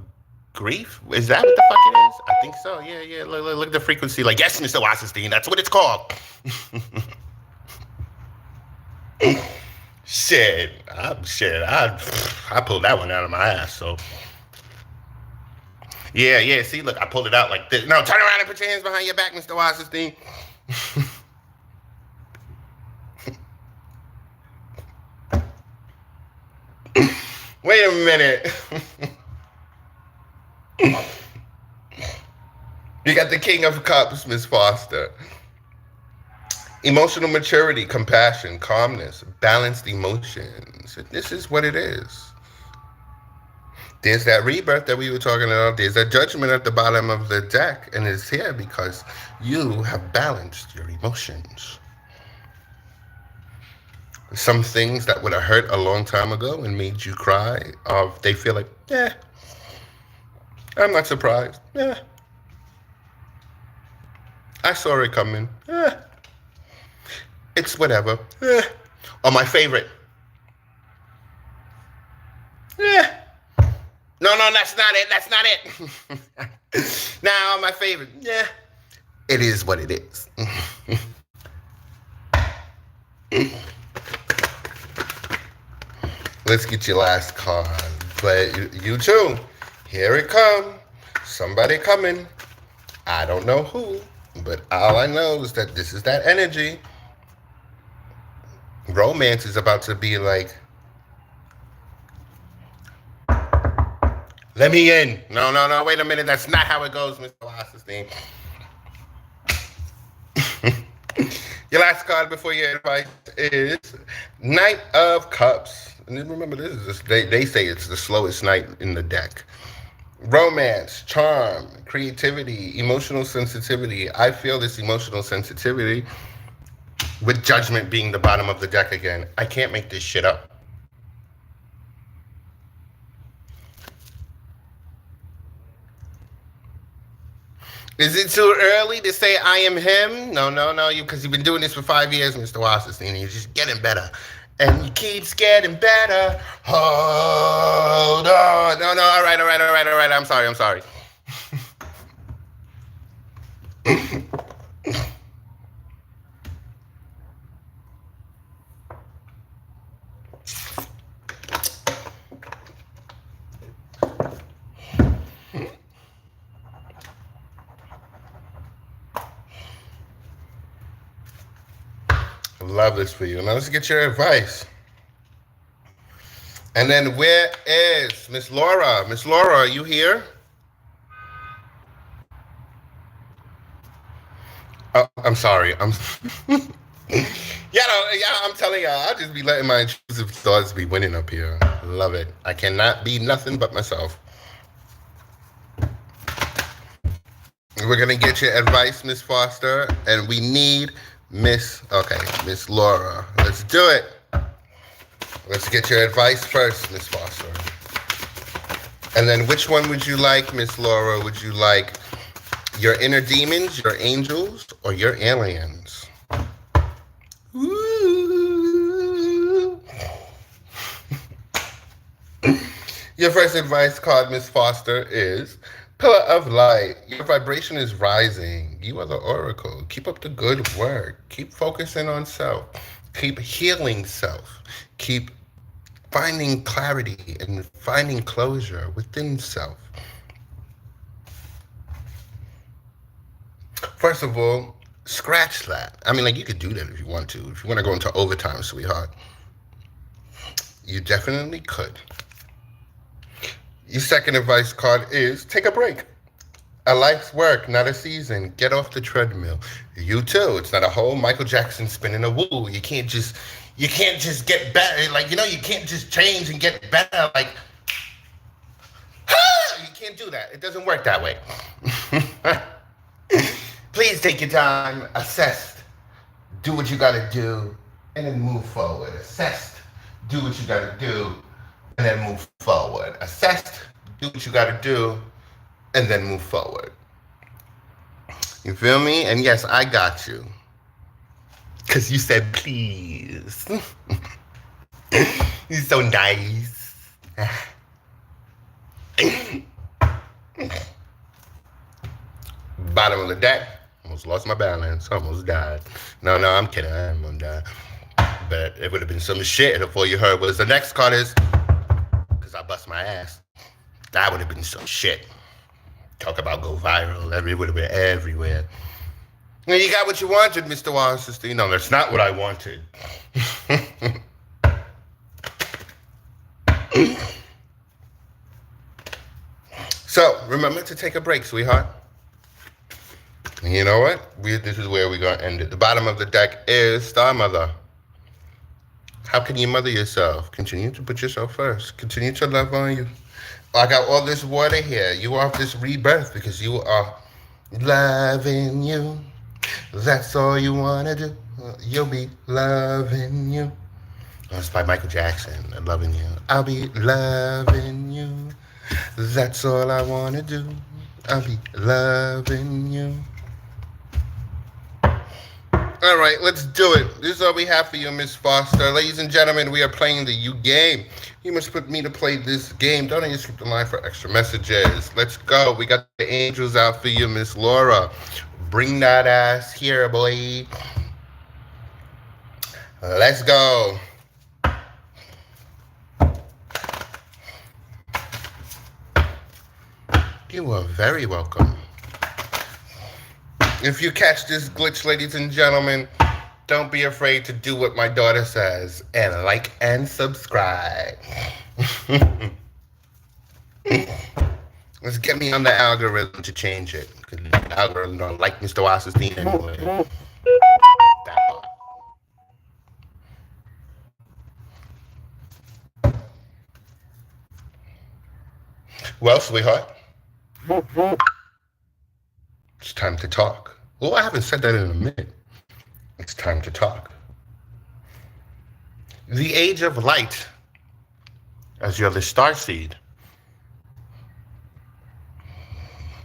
Grief? Is that what the fuck it is? I think so. Yeah, yeah. Look at the frequency. Like, yes, Mr. Wasserstein, that's what it's called. I pulled that one out of my ass. So, yeah, yeah. See, look, I pulled it out like this. No, turn around and put your hands behind your back, Mr. Wasserstein. Wait a minute. You got the King of Cups, Miss Foster. Emotional maturity, compassion, calmness, balanced emotions. This is what it is. There's that rebirth that we were talking about. There's that judgment at the bottom of the deck, and it's here because you have balanced your emotions. Some things that would have hurt a long time ago and made you cry, they feel like, I'm not surprised. I saw it coming. It's whatever. Or my favorite. No, that's not it. That's not it. Now, my favorite. It is what it is. Let's get your last card. But you too. Here it comes. Somebody coming. I don't know who, but all I know is that this is that energy. Romance is about to be like, let me in. No, wait a minute. That's not how it goes, Mr. Wasserstein. Your last card before your advice is Knight of Cups. And remember, this is they say it's the slowest knight in the deck. Romance, charm, creativity, emotional sensitivity. I feel this emotional sensitivity with judgment being the bottom of the deck again. I can't make this shit up. Is it too early to say I am him? No, because you've been doing this for 5 years, Mr. Wasserstein, and you're just getting better. And you keeps getting better. Hold on. No, all right. I'm sorry. Love this for you. Now let's get your advice. And then where is Miss Laura? Miss Laura, are you here? Oh, I'm sorry. I'm telling y'all, I'll just be letting my intrusive thoughts be winning up here. Love it. I cannot be nothing but myself. We're gonna get your advice, Miss Foster, and we need Miss Laura. Let's do it. Let's get your advice first, Miss Foster. And then which one would you like, Miss Laura? Would you like your inner demons, your angels, or your aliens? Ooh. Your first advice card, Miss Foster, is Pillar of Light. Your vibration is rising. You are the oracle. Keep up the good work. Keep focusing on self. Keep healing self. Keep finding clarity and finding closure within self. First of all, scratch that. I mean, you could do that if you want to. If you want to go into overtime, sweetheart, you definitely could. Your second advice card is take a break. A life's work, not a season. Get off the treadmill. You too. It's not a whole Michael Jackson spinning a woo. You can't just get better. You can't just change and get better. You can't do that. It doesn't work that way. Please take your time, assess, do what you gotta do, and then move forward. Assess, do what you gotta do, and then move forward. Assess, do what you gotta do, and then move forward. You feel me? And yes, I got you. Because you said please. You're so nice. Bottom of the deck. Almost lost my balance. Almost died. No, I'm kidding. I am gonna die. But it would have been some shit if all you heard was the next card is because I bust my ass. That would have been some shit. Talk about go viral. It would have been everywhere. And you got what you wanted, Mr. Washington. No, that's not what I wanted. So, remember to take a break, sweetheart. You know what? This is where we're going to end it. The bottom of the deck is Star Mother. How can you mother yourself? Continue to put yourself first. Continue to love on you. I got all this water here. You are this rebirth because you are loving you. That's all you want to do. You'll be loving you. Oh, it's by Michael Jackson. Loving you. I'll be loving you. That's all I want to do. I'll be loving you. All right, let's do it. This is all we have for you, Miss Foster. Ladies and gentlemen, we are playing the You game. You must put me to play this game. Don't you skip the line for extra messages. Let's go. We got the angels out for you, Miss Laura. Bring that ass here, boy. Let's go. You are very welcome. If you catch this glitch, ladies and gentlemen, don't be afraid to do what my daughter says and like and subscribe. Let's get me on the algorithm to change it. The algorithm don't like Mr. Wasserstein anyway. That part. Well, sweetheart, it's time to talk. Oh, I haven't said that in a minute. It's time to talk. The age of light, as you're the starseed.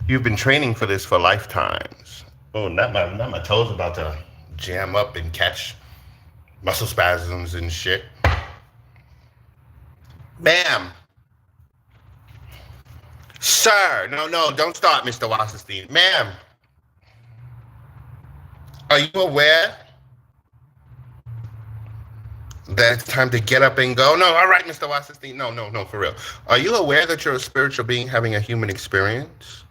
You've been training for this for lifetimes. Oh, not my toes about to jam up and catch muscle spasms and shit. Bam. Sir, no, don't start, Mr. Wasserstein. Ma'am, are you aware that it's time to get up and go? No, all right, Mr. Wasserstein. No, for real. Are you aware that you're a spiritual being having a human experience?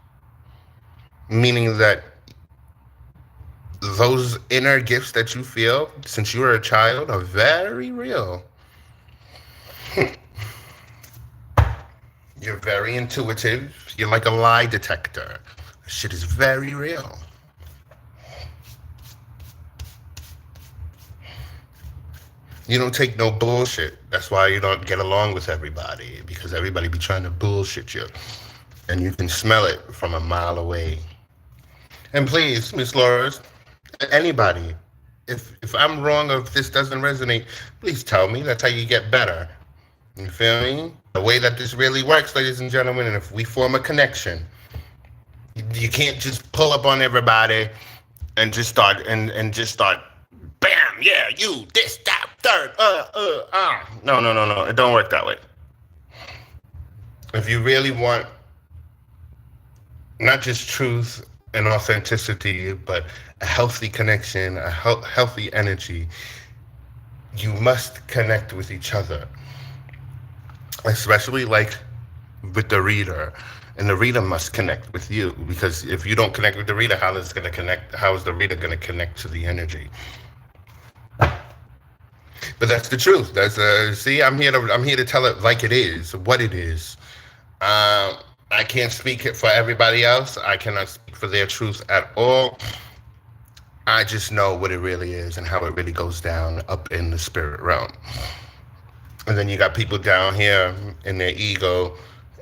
Meaning that those inner gifts that you feel since you were a child are very real. You're very intuitive. You're like a lie detector. This shit is very real. You don't take no bullshit. That's why you don't get along with everybody, because everybody be trying to bullshit you. And you can smell it from a mile away. And please, Miss Laura, anybody, if I'm wrong or if this doesn't resonate, please tell me. That's how you get better. You feel me? The way that this really works, ladies and gentlemen, and if we form a connection, you can't just pull up on everybody and just start bam, yeah, you, this, that, third, No. It don't work that way. If you really want not just truth and authenticity, but a healthy connection, a healthy energy, you must connect with each other. Especially like with the reader. And the reader must connect with you, because if you don't connect with the reader, how is the reader going to connect to the energy? But that's the truth. See, I'm here to tell it like it is, what it is. I can't speak it for everybody else. I cannot speak for their truth at all. I just know what it really is and how it really goes down up in the spirit realm. And then you got people down here in their ego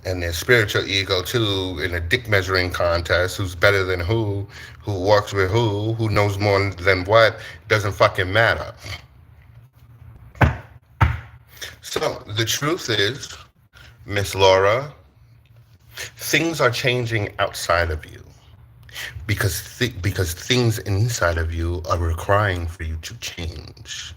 and their spiritual ego too, in a dick measuring contest, who's better than who walks with who knows more than what, doesn't fucking matter. So the truth is, Miss Laura, things are changing outside of you because things inside of you are requiring for you to change.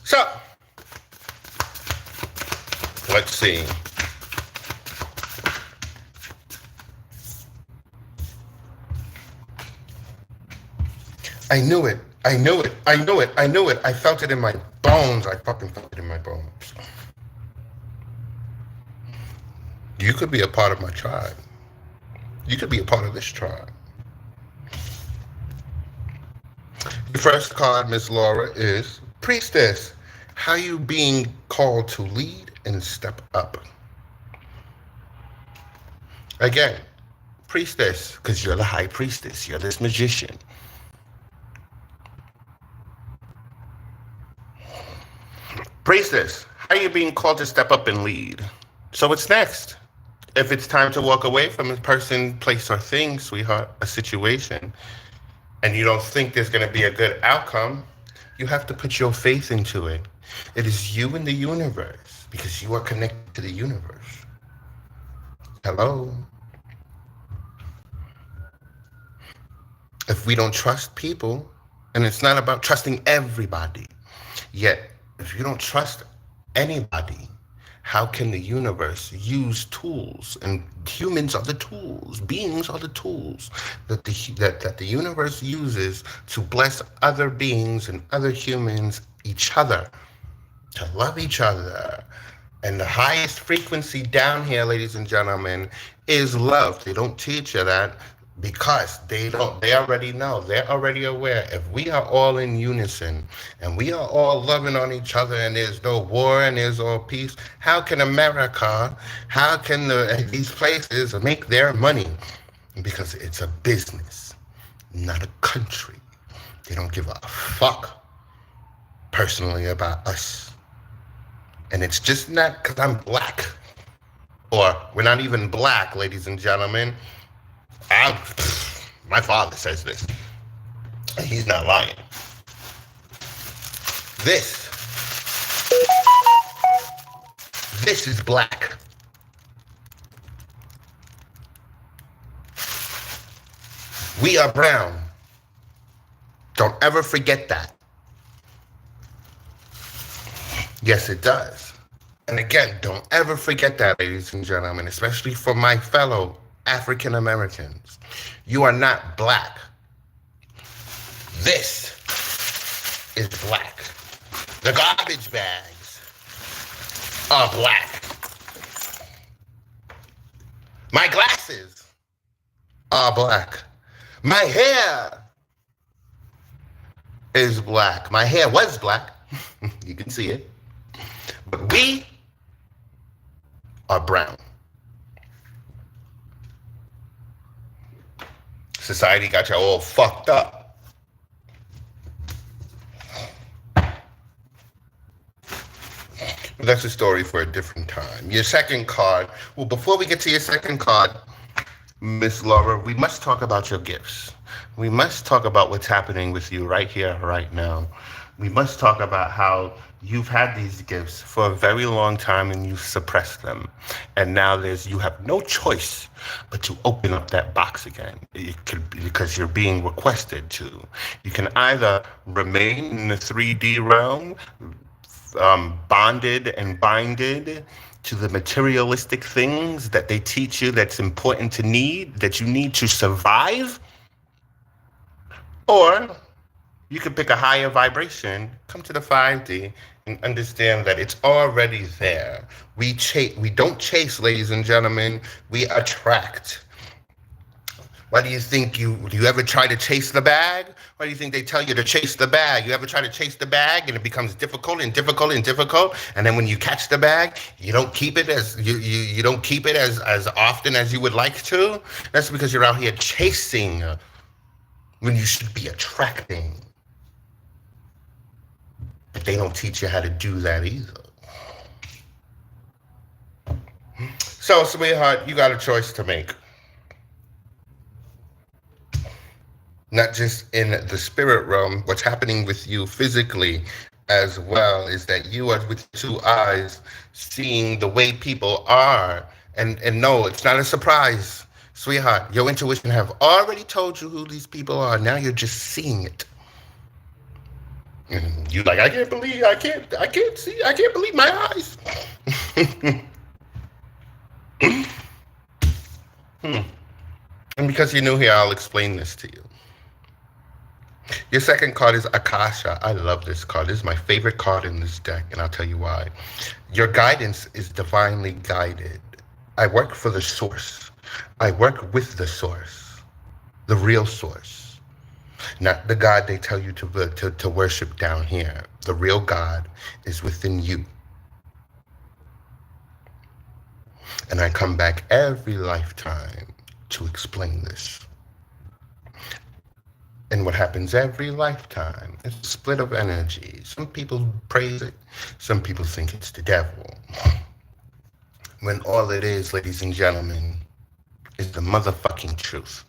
So, Let's see. I knew it. I knew it. I knew it. I knew it. I felt it in my bones. I fucking felt it in my bones. You could be a part of my tribe. You could be a part of this tribe. The first card, Miss Laura, is Priestess. How you being called to lead and step up? Again, Priestess, because you're the high priestess. You're this magician. Priestess, how are you being called to step up and lead? So what's next? If it's time to walk away from a person, place, or thing, sweetheart, a situation, and you don't think there's going to be a good outcome, you have to put your faith into it. It is you and the universe, because you are connected to the universe. Hello? If we don't trust people, and it's not about trusting everybody, yet if you don't trust anybody, how can the universe use tools? And humans are the tools. Beings are the tools that the universe uses to bless other beings and other humans, each other, to love each other. And the highest frequency down here, ladies and gentlemen, is love. They don't teach you that because they already know. They're already aware. If we are all in unison and we are all loving on each other and there's no war and there's all peace, how can America, how can these places make their money? Because it's a business, not a country. They don't give a fuck personally about us. And it's just not because I'm black, or we're not even black, ladies and gentlemen. My father says this. He's not lying. This is black. We are brown. Don't ever forget that. Yes, it does. And again, don't ever forget that, ladies and gentlemen, especially for my fellow African Americans. You are not black. This is black. The garbage bags are black. My glasses are black. My hair is black. My hair was black. You can see it. But we are brown. Society got you all fucked up. But that's a story for a different time. Your second card. Well, before we get to your second card, Miss Laura, we must talk about your gifts. We must talk about what's happening with you right here, right now. We must talk about how you've had these gifts for a very long time and you've suppressed them. And now you have no choice but to open up that box again. It could be because you're being requested to. You can either remain in the 3D realm, bonded and binded to the materialistic things that they teach you that's important to need, that you need to survive, or you can pick a higher vibration, come to the 5D, and understand that it's already there. We don't chase, ladies and gentlemen. We attract. Why do you think do you ever try to chase the bag? Why do you think they tell you to chase the bag? You ever try to chase the bag and it becomes difficult and difficult and difficult? And then when you catch the bag, you don't keep it as you don't keep it as often as you would like to? That's because you're out here chasing when you should be attracting. But they don't teach you how to do that either. So, sweetheart, you got a choice to make. Not just in the spirit realm, what's happening with you physically as well is that you are with 2 eyes seeing the way people are. And no, it's not a surprise, sweetheart. Your intuition have already told you who these people are. Now you're just seeing it. And you like, I can't believe my eyes. And because you're new here, I'll explain this to you. Your second card is Akasha. I love this card. This is my favorite card in this deck, and I'll tell you why. Your guidance is divinely guided. I work for the source. I work with the source, the real source, not the God they tell you to worship down here. The real God is within you. And I come back every lifetime to explain this. And what happens every lifetime is a split of energy. Some people praise it. Some people think it's the devil. When all it is, ladies and gentlemen, is the motherfucking truth.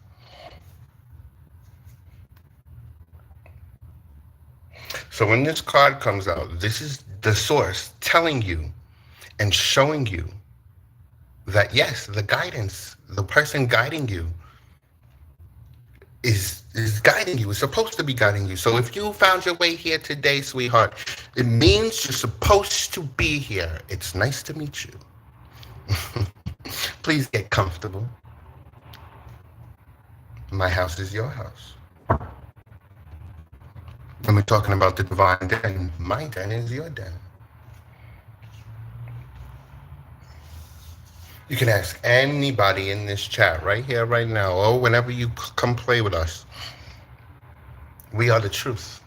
So when this card comes out, this is the source telling you and showing you that yes, the guidance, the person guiding you is guiding you, is supposed to be guiding you. So if you found your way here today, sweetheart, it means you're supposed to be here. It's nice to meet you. Please get comfortable. My house is your house. And we're talking about the divine den. My den is your den. You can ask anybody in this chat right here, right now, or whenever you come play with us. We are the truth.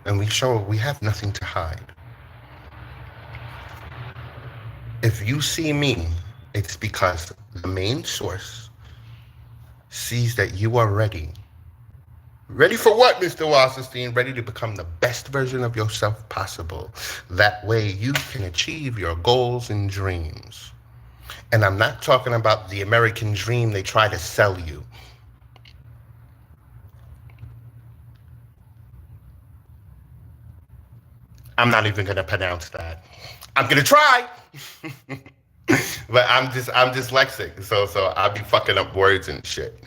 And we show we have nothing to hide. If you see me, it's because the main source sees that you are ready. Ready for what, Mr. Wasserstein? Ready to become the best version of yourself possible. That way you can achieve your goals and dreams. And I'm not talking about the American dream they try to sell you. I'm not even going to pronounce that. I'm going to try. But I'm dyslexic, so I'll be fucking up words and shit.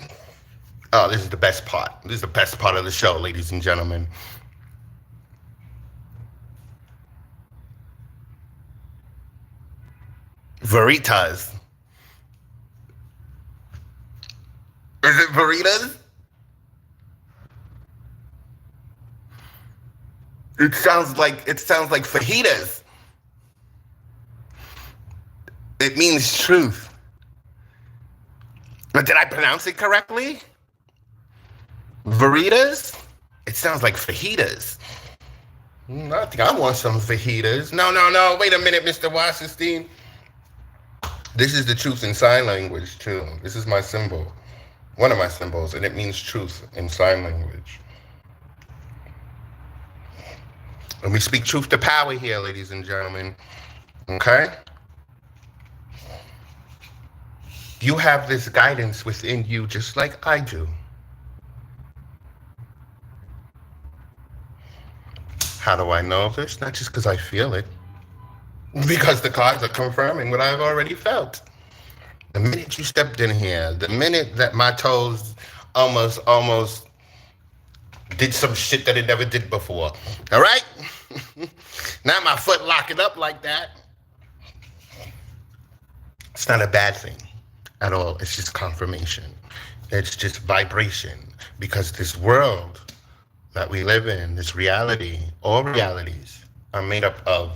Oh, this is the best part. This is the best part of the show, ladies and gentlemen. Veritas. Is it Veritas? It sounds like fajitas. It means truth. But did I pronounce it correctly? Veritas? It sounds like fajitas. I think I want some fajitas. No. Wait a minute, Mr. Wasserstein. This is the truth in sign language, too. This is my symbol. One of my symbols, and it means truth in sign language. And we speak truth to power here, ladies and gentlemen. Okay? You have this guidance within you just like I do. How do I know this? Not just because I feel it. Because the cards are confirming what I've already felt. The minute you stepped in here, the minute that my toes almost did some shit that it never did before. All right? Not my foot locking up like that. It's not a bad thing at all. It's just confirmation. It's just vibration. Because this world that we live in, this reality, all realities are made up of,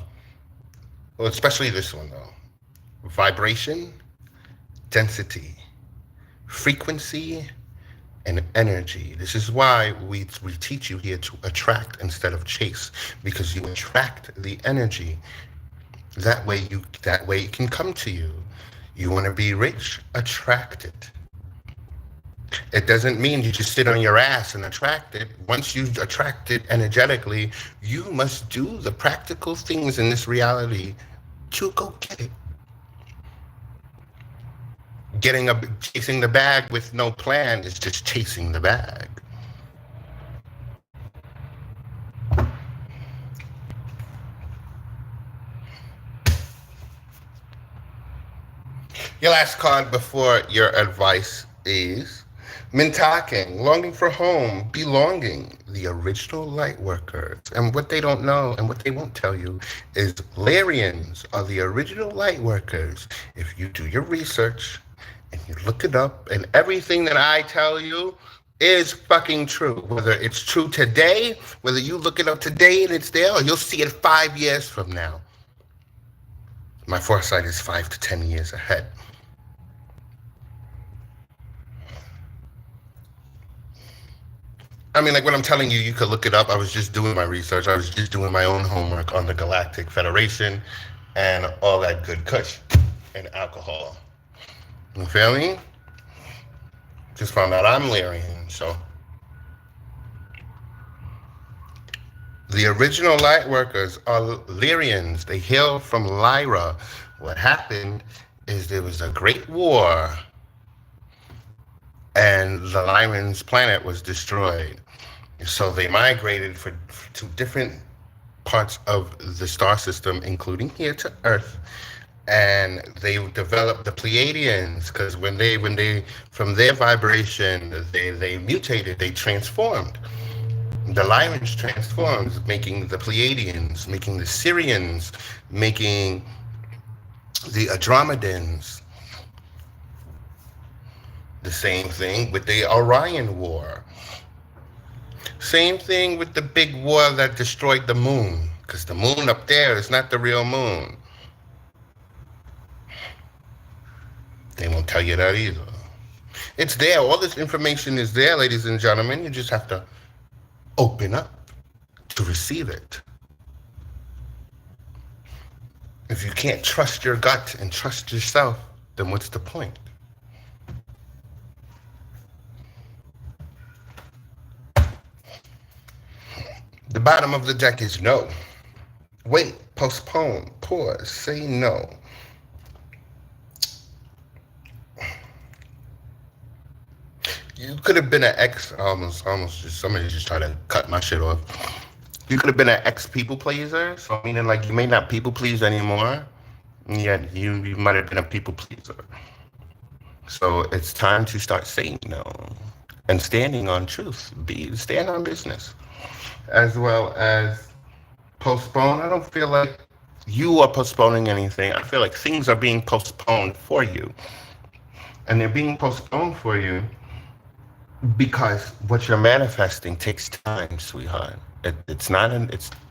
well, especially this one though, vibration, density, frequency, and energy. This is why we teach you here to attract instead of chase, because you attract the energy. That way it can come to you. You want to be rich? Attract it. It doesn't mean you just sit on your ass and attract it. Once you attract it energetically, you must do the practical things in this reality to go get it. Chasing the bag with no plan is just chasing the bag. Your last card before your advice is Mintaking, longing for home, belonging, the original light workers. And what they don't know and what they won't tell you is Lyrians are the original light workers. If you do your research and you look it up, and everything that I tell you is fucking true. Whether it's true today, whether you look it up today and it's there, or you'll see it 5 years from now. My foresight is 5 to 10 years ahead. I mean, like what I'm telling you, you could look it up. I was just doing my research. I was just doing my own homework on the Galactic Federation and all that good kush and alcohol. You feel me? Just found out I'm Lyrian, so. The original light workers are Lyrians. They hail from Lyra. What happened is there was a great war and the Lyran's planet was destroyed. So they migrated to different parts of the star system, including here to Earth. And they developed the Pleiadians because when they from their vibration, they mutated, they transformed. The Lyrans transformed, making the Pleiadians, making the Syrians, making the Andromedans. The same thing with the Orion War. Same thing with the big war that destroyed the moon, because the moon up there is not the real moon. They won't tell you that either. It's there. All this information is there, ladies and gentlemen. You just have to open up to receive it. If you can't trust your gut and trust yourself, then what's the point? The bottom of the deck is no. Wait, postpone, pause, say no. You could have been an ex, almost just, somebody just tried to cut my shit off. You could have been an ex people pleaser, so meaning like you may not people please anymore, and yet you might have been a people pleaser. So it's time to start saying no and standing on truth. Stand on business. As well as postpone. I don't feel like you are postponing anything. I feel like things are being postponed for you. And they're being postponed for you because what you're manifesting takes time, sweetheart. It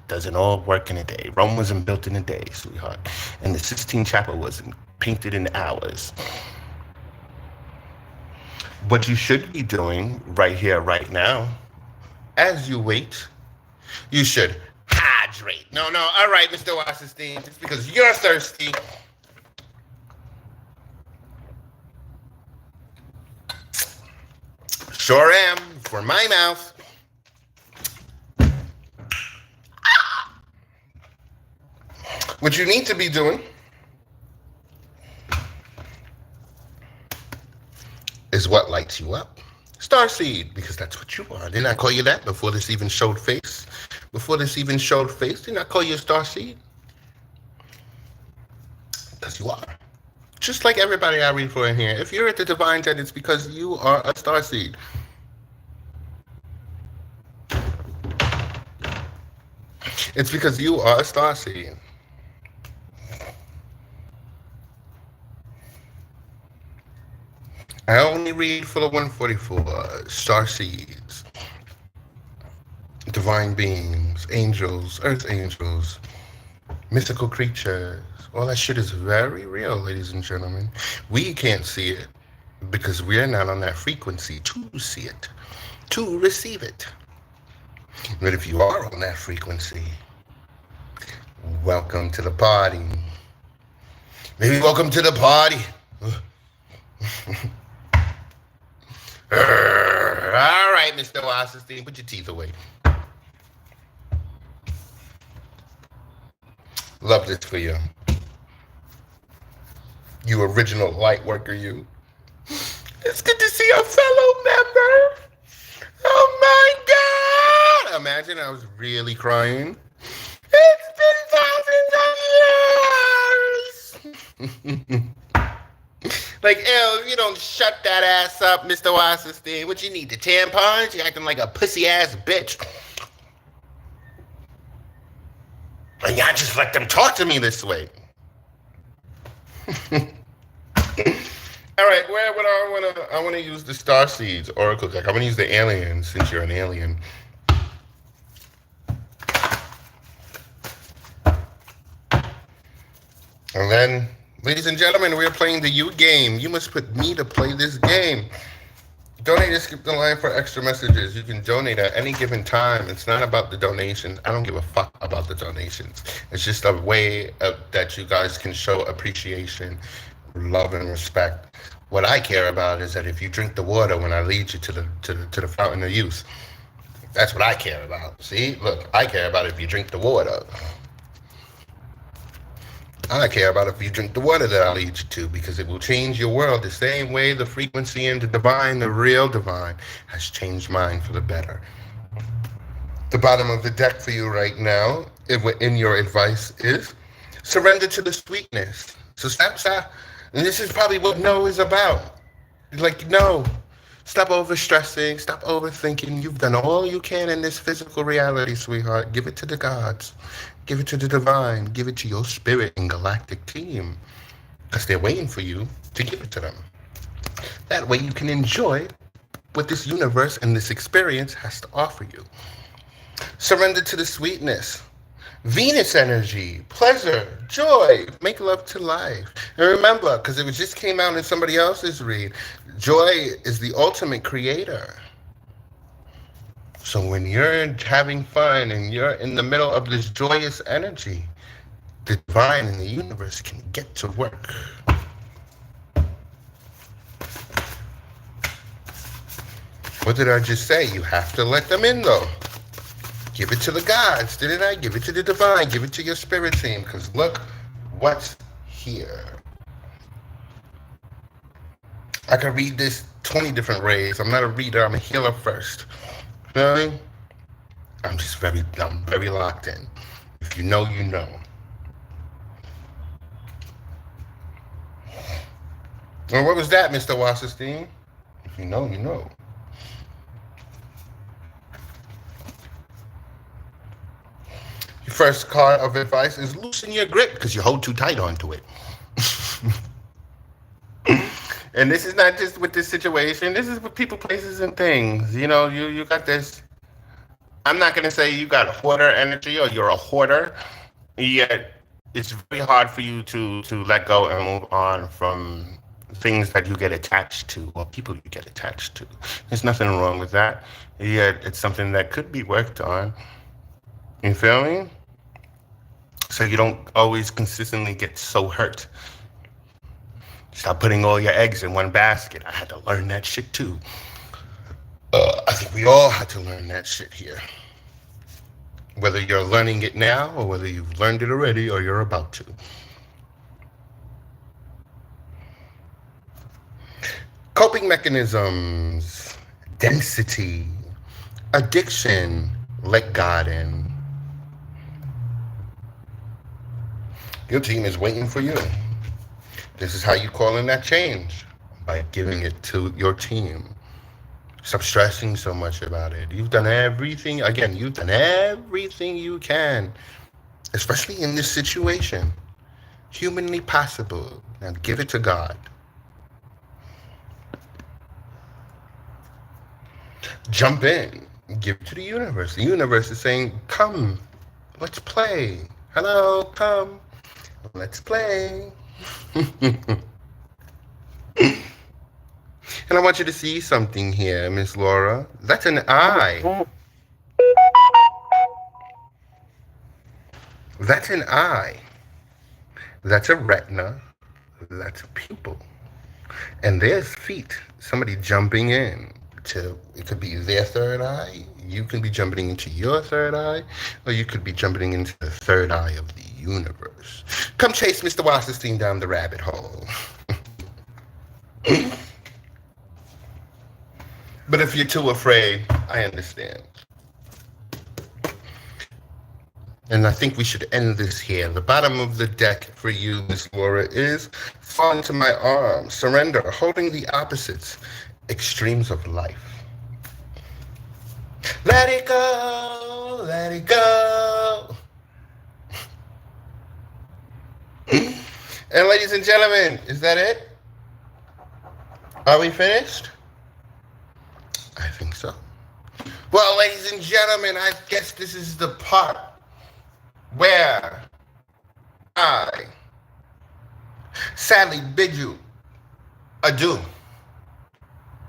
doesn't all work in a day. Rome wasn't built in a day, sweetheart. And the Sistine Chapel wasn't painted in hours. What you should be doing right here, right now, as you wait, you should hydrate. No, all right, Mr. Wasserstein, just because you're thirsty. Sure am, for my mouth. What you need to be doing is what lights you up. Starseed, because that's what you are. Didn't I call you that before this even showed face? Didn't I call you a starseed? Because you are. Just like everybody I read for in here. If you're at the DivineDen, it's because you are a starseed. It's because you are a starseed. I only read for the 144 star seeds, divine beings, angels, earth angels, mythical creatures. All that shit is very real, ladies and gentlemen. We can't see it because we're not on that frequency to see it, to receive it. But if you are on that frequency, welcome to the party. Maybe welcome to the party. All right, Mr. Wasserstein, put your teeth away. Love this for you. You original light worker, you. It's good to see a fellow member. Oh my God. Imagine I was really crying. It's been thousands of years. Like, ew, you don't shut that ass up, Mr. Wasserstein. What you need, the tampons? You acting like a pussy ass bitch. And y'all just let them talk to me this way. All right, where would I wanna use the star seeds oracle deck. I'm gonna use the alien since you're an alien. And then, ladies and gentlemen, we're playing the you game. You must put me to play this game. Donate or skip the line for extra messages. You can donate at any given time. It's not about the donations. I don't give a fuck about the donations. It's just a way that you guys can show appreciation, love, and respect. What I care about is that if you drink the water when I lead you to the fountain of youth, that's what I care about. See, look, I care about if you drink the water. I care about if you drink the water that I lead you to, because it will change your world the same way the frequency in the divine, the real divine, has changed mine for the better. The bottom of the deck for you right now, in your advice, is surrender to the sweetness. So stop. And this is probably what no is about. Like, no. Stop overstressing. Stop overthinking. You've done all you can in this physical reality, sweetheart. Give it to the gods. Give it to the divine. Give it to your spirit and galactic team. Because they're waiting for you to give it to them. That way you can enjoy what this universe and this experience has to offer you. Surrender to the sweetness. Venus energy, pleasure, joy, make love to life. And remember, because it just came out in somebody else's read, joy is the ultimate creator. So when you're having fun and you're in the middle of this joyous energy, the divine and the universe can get to work. What did I just say? You have to let them in, though. Give it to the gods, didn't I? Give it to the divine. Give it to your spirit team, because look what's here. I can read this 20 different ways. I'm not a reader. I'm a healer first. Feel me? I'm very locked in. If you know, you know. Well, what was that, Mr. Wasserstein? If you know, you know. Your first card of advice is loosen your grip because you hold too tight onto it. And this is not just with this situation. This is with people, places, and things. You know, you got this. I'm not going to say you got hoarder energy or you're a hoarder, yet it's very hard for you to let go and move on from things that you get attached to or people you get attached to. There's nothing wrong with that, yet it's something that could be worked on. You feel me? So you don't always consistently get so hurt. Stop putting all your eggs in one basket. I had to learn that shit too. I think we all had to learn that shit here. Whether you're learning it now or whether you've learned it already or you're about to. Coping mechanisms, density, addiction, let God in. Your team is waiting for you. This is how you call in that change, by giving it to your team. Stop stressing so much about it. You've done everything you can, especially in this situation. Humanly possible. Now give it to God. Jump in. Give it to the universe. The universe is saying, come, let's play. Hello, come, let's play. And I want you to see something here, Miss Laura. That's an eye. That's an eye. That's a retina. That's a pupil. And there's feet. Somebody jumping in to, it could be their third eye. You can be jumping into your third eye, or you could be jumping into the third eye of the universe. Come chase Mr. Wasserstein down the rabbit hole. But if you're too afraid, I understand. And I think we should end this here. The bottom of the deck for you, Miss Laura, is fall into my arms, surrender, holding the opposites, extremes of life. Let it go, let it go. And ladies and gentlemen, is that it? Are we finished? I think so. Well, ladies and gentlemen, I guess this is the part where I sadly bid you adieu.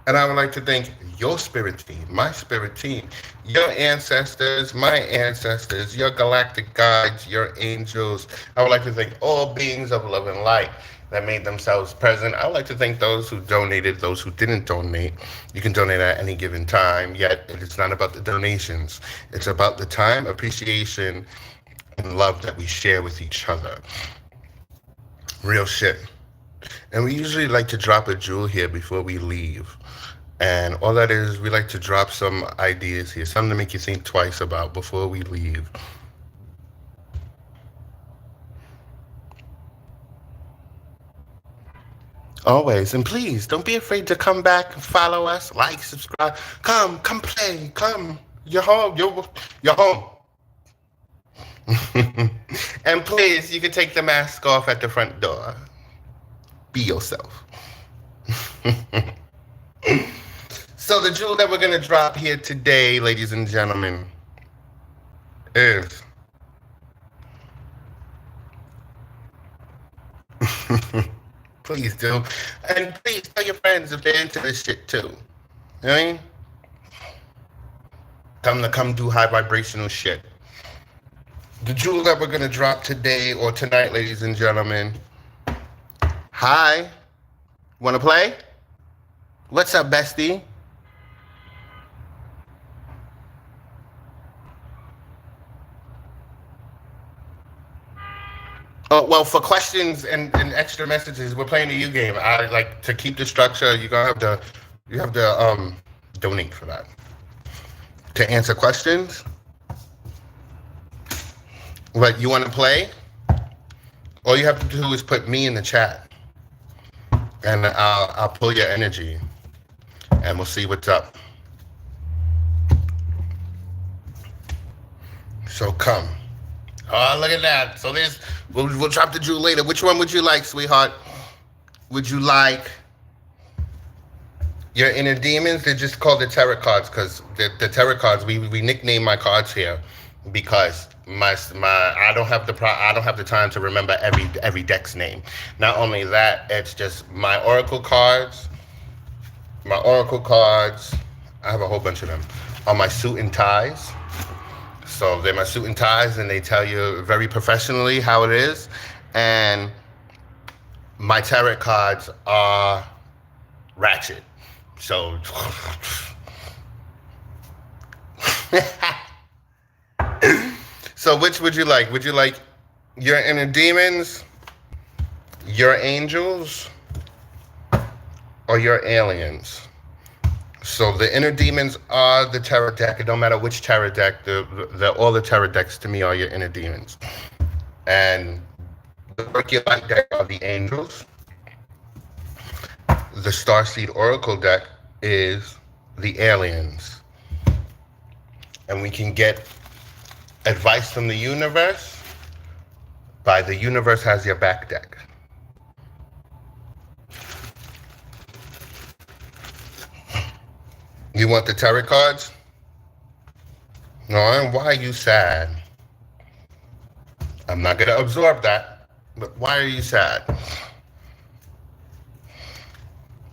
And I would like to thank your spirit team, my spirit team, your ancestors, my ancestors, your galactic guides, your angels. I would like to thank all beings of love and light that made themselves present. I would like to thank those who donated, those who didn't donate. You can donate at any given time, yet it's not about the donations. It's about the time, appreciation, and love that we share with each other. Real shit. And we usually like to drop a jewel here before we leave. And all that is, we like to drop some ideas here, something to make you think twice about before we leave. Always. And please, don't be afraid to come back and follow us, like, subscribe. Come play, come. You're home, you're home. And please, you can take the mask off at the front door. Be yourself. So the jewel that we're going to drop here today, ladies and gentlemen, is please do. And please tell your friends if they're into this shit too. You know what I mean? Come do high vibrational shit. The jewel that we're going to drop today or tonight, ladies and gentlemen. Hi. Want to play? What's up, bestie? Oh, well, for questions and extra messages, we're playing a U game. I like to keep the structure. You have to donate for that. To answer questions. What you want to play? All you have to do is put me in the chat, and I'll pull your energy, and we'll see what's up. So come. Oh, look at that. So we'll drop the jewel later. Which one would you like, sweetheart? Would you like your inner demons? They're just called the tarot cards because the tarot cards, we nickname my cards here because I don't have the time to remember every deck's name. Not only that, it's just my oracle cards. My oracle cards, I have a whole bunch of them, are my suit and ties. So they're my suit and ties, and they tell you very professionally how it is. And my tarot cards are ratchet. So, so which would you like? Would you like your inner demons, your angels, or your aliens? So the inner demons are the tarot deck. It don't matter which tarot deck. All the tarot decks to me are your inner demons. And the Herculite deck are the angels. The Starseed Oracle deck is the aliens. And we can get advice from the universe by the Universe Has Your Back deck. You want the tarot cards? No, why are you sad? I'm not going to absorb that, but why are you sad?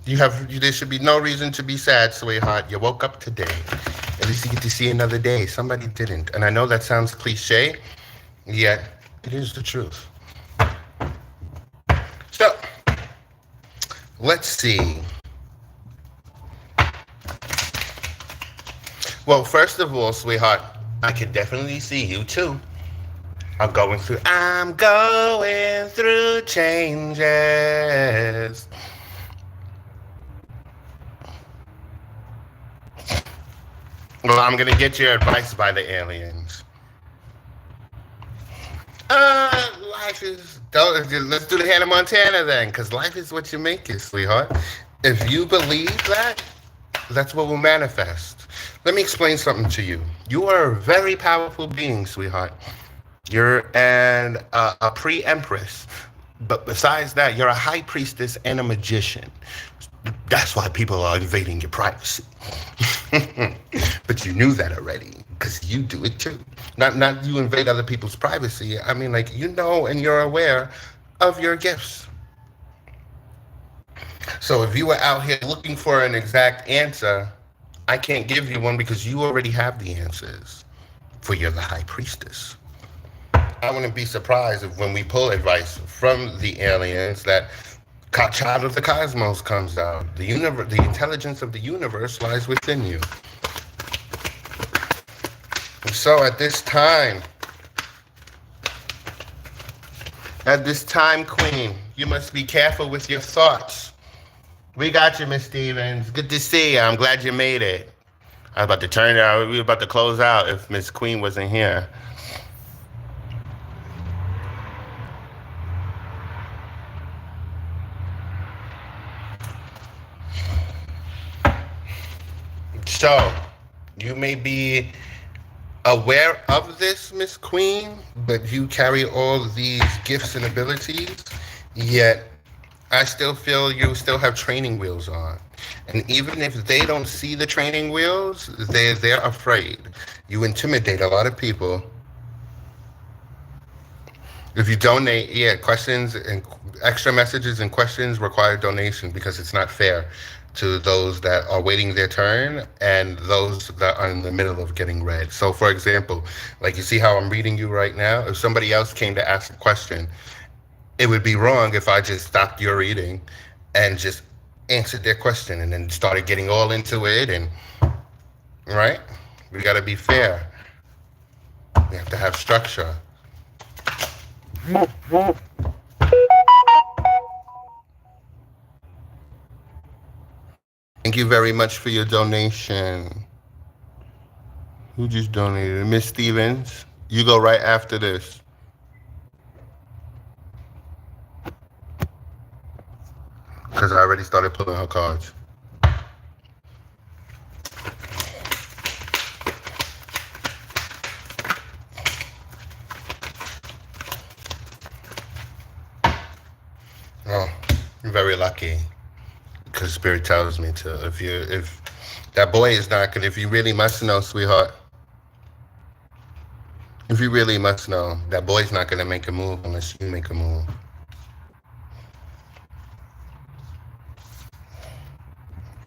There should be no reason to be sad, sweetheart. You woke up today. At least you get to see another day. Somebody didn't. And I know that sounds cliche, yet it is the truth. So, let's see. Well, first of all, sweetheart, I can definitely see you too. I'm going through changes. Well, I'm going to get your advice by the aliens. Life is. Let's do the Hannah Montana then, because life is what you make it, sweetheart. If you believe that, that's what will manifest. Let me explain something to you. You are a very powerful being, sweetheart. You're a pre-empress. But besides that, you're a high priestess and a magician. That's why people are invading your privacy. But you knew that already, because you do it too. Not you invade other people's privacy. I mean, like, you know, and you're aware of your gifts. So if you were out here looking for an exact answer, I can't give you one because you already have the answers. For you're the high priestess. I wouldn't be surprised if when we pull advice from the aliens that child of the cosmos comes out. The intelligence of the universe lies within you. And so at this time, Queen, you must be careful with your thoughts. We got you, Miss Stevens. Good to see you. I'm glad you made it. I was about to turn it out. We were about to close out if Miss Queen wasn't here. So, you may be aware of this, Miss Queen, but you carry all these gifts and abilities, yet I still feel you still have training wheels on. And even if they don't see the training wheels, they're afraid. You intimidate a lot of people. If you donate, questions and extra messages and questions require donation because it's not fair to those that are waiting their turn and those that are in the middle of getting read. So for example, like you see how I'm reading you right now, if somebody else came to ask a question, it would be wrong if I just stopped your reading and just answered their question and then started getting all into it. And right, we got to be fair. We have to have structure. Thank you very much for your donation. Who just donated? Miss Stevens, you go right after this. Because I already started pulling her cards. Oh, you're very lucky. Because Spirit tells me to. If that boy is not good, if you really must know, sweetheart. If you really must know, that boy's not gonna make a move unless you make a move.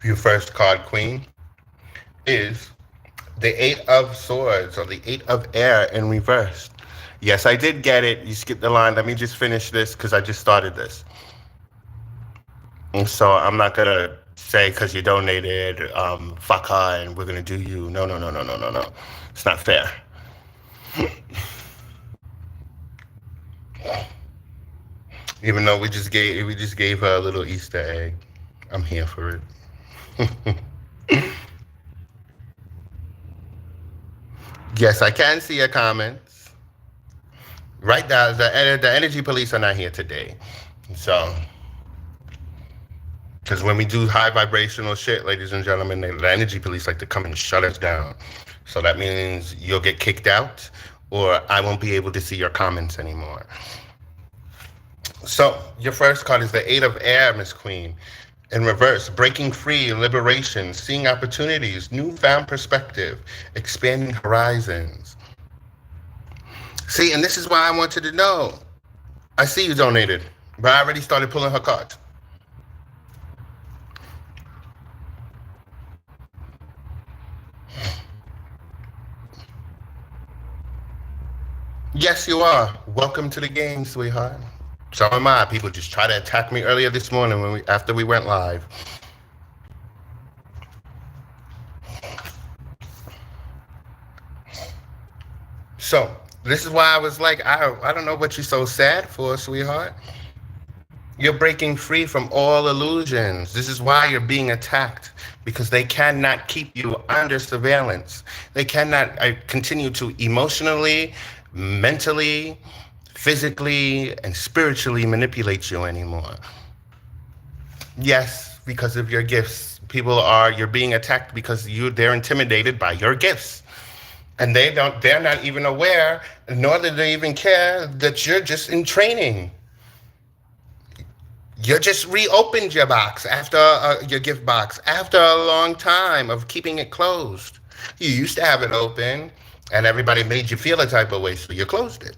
Your first card, Queen, is the 8 of Swords or the 8 of Air in reverse. Yes, I did get it. You skipped the line. Let me just finish this because I just started this. And so I'm not going to say because you donated, fuck her and we're going to do you. No. It's not fair. Even though we just gave her a little Easter egg. I'm here for it. Yes, I can see your comments. Right now, the energy police are not here today. So, because when we do high vibrational shit, ladies and gentlemen, the energy police like to come and shut us down. So that means you'll get kicked out or I won't be able to see your comments anymore. So your first card is the 8 of Air, Miss Queen. In reverse, breaking free, liberation, seeing opportunities, newfound perspective, expanding horizons. See, and this is why I wanted to know. I see you donated, but I already started pulling her cards. Yes, you are. Welcome to the game, sweetheart. So am I. People just tried to attack me earlier this morning after we went live. So this is why I was like, I don't know what you're so sad for, sweetheart. You're breaking free from all illusions. This is why you're being attacked, because they cannot keep you under surveillance. They cannot continue to emotionally, mentally, physically and spiritually manipulate you anymore. Yes, because of your gifts. You're being attacked because they're intimidated by your gifts. And they're not even aware, nor do they even care that you're just in training. You just reopened your box your gift box after a long time of keeping it closed. You used to have it open, and everybody made you feel a type of way, so you closed it.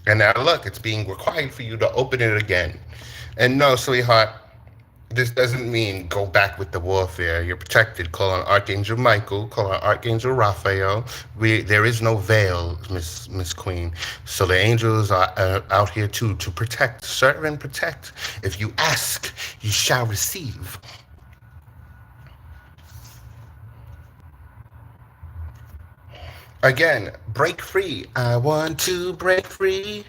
And now look, it's being required for you to open it again. And no, sweetheart, this doesn't mean go back with the warfare. You're protected. Call on Archangel Michael. Call on Archangel Raphael. There is no veil, Miss Queen. So the angels are out here too to protect, serve and protect. If you ask, you shall receive. Again, break free. I want to break free.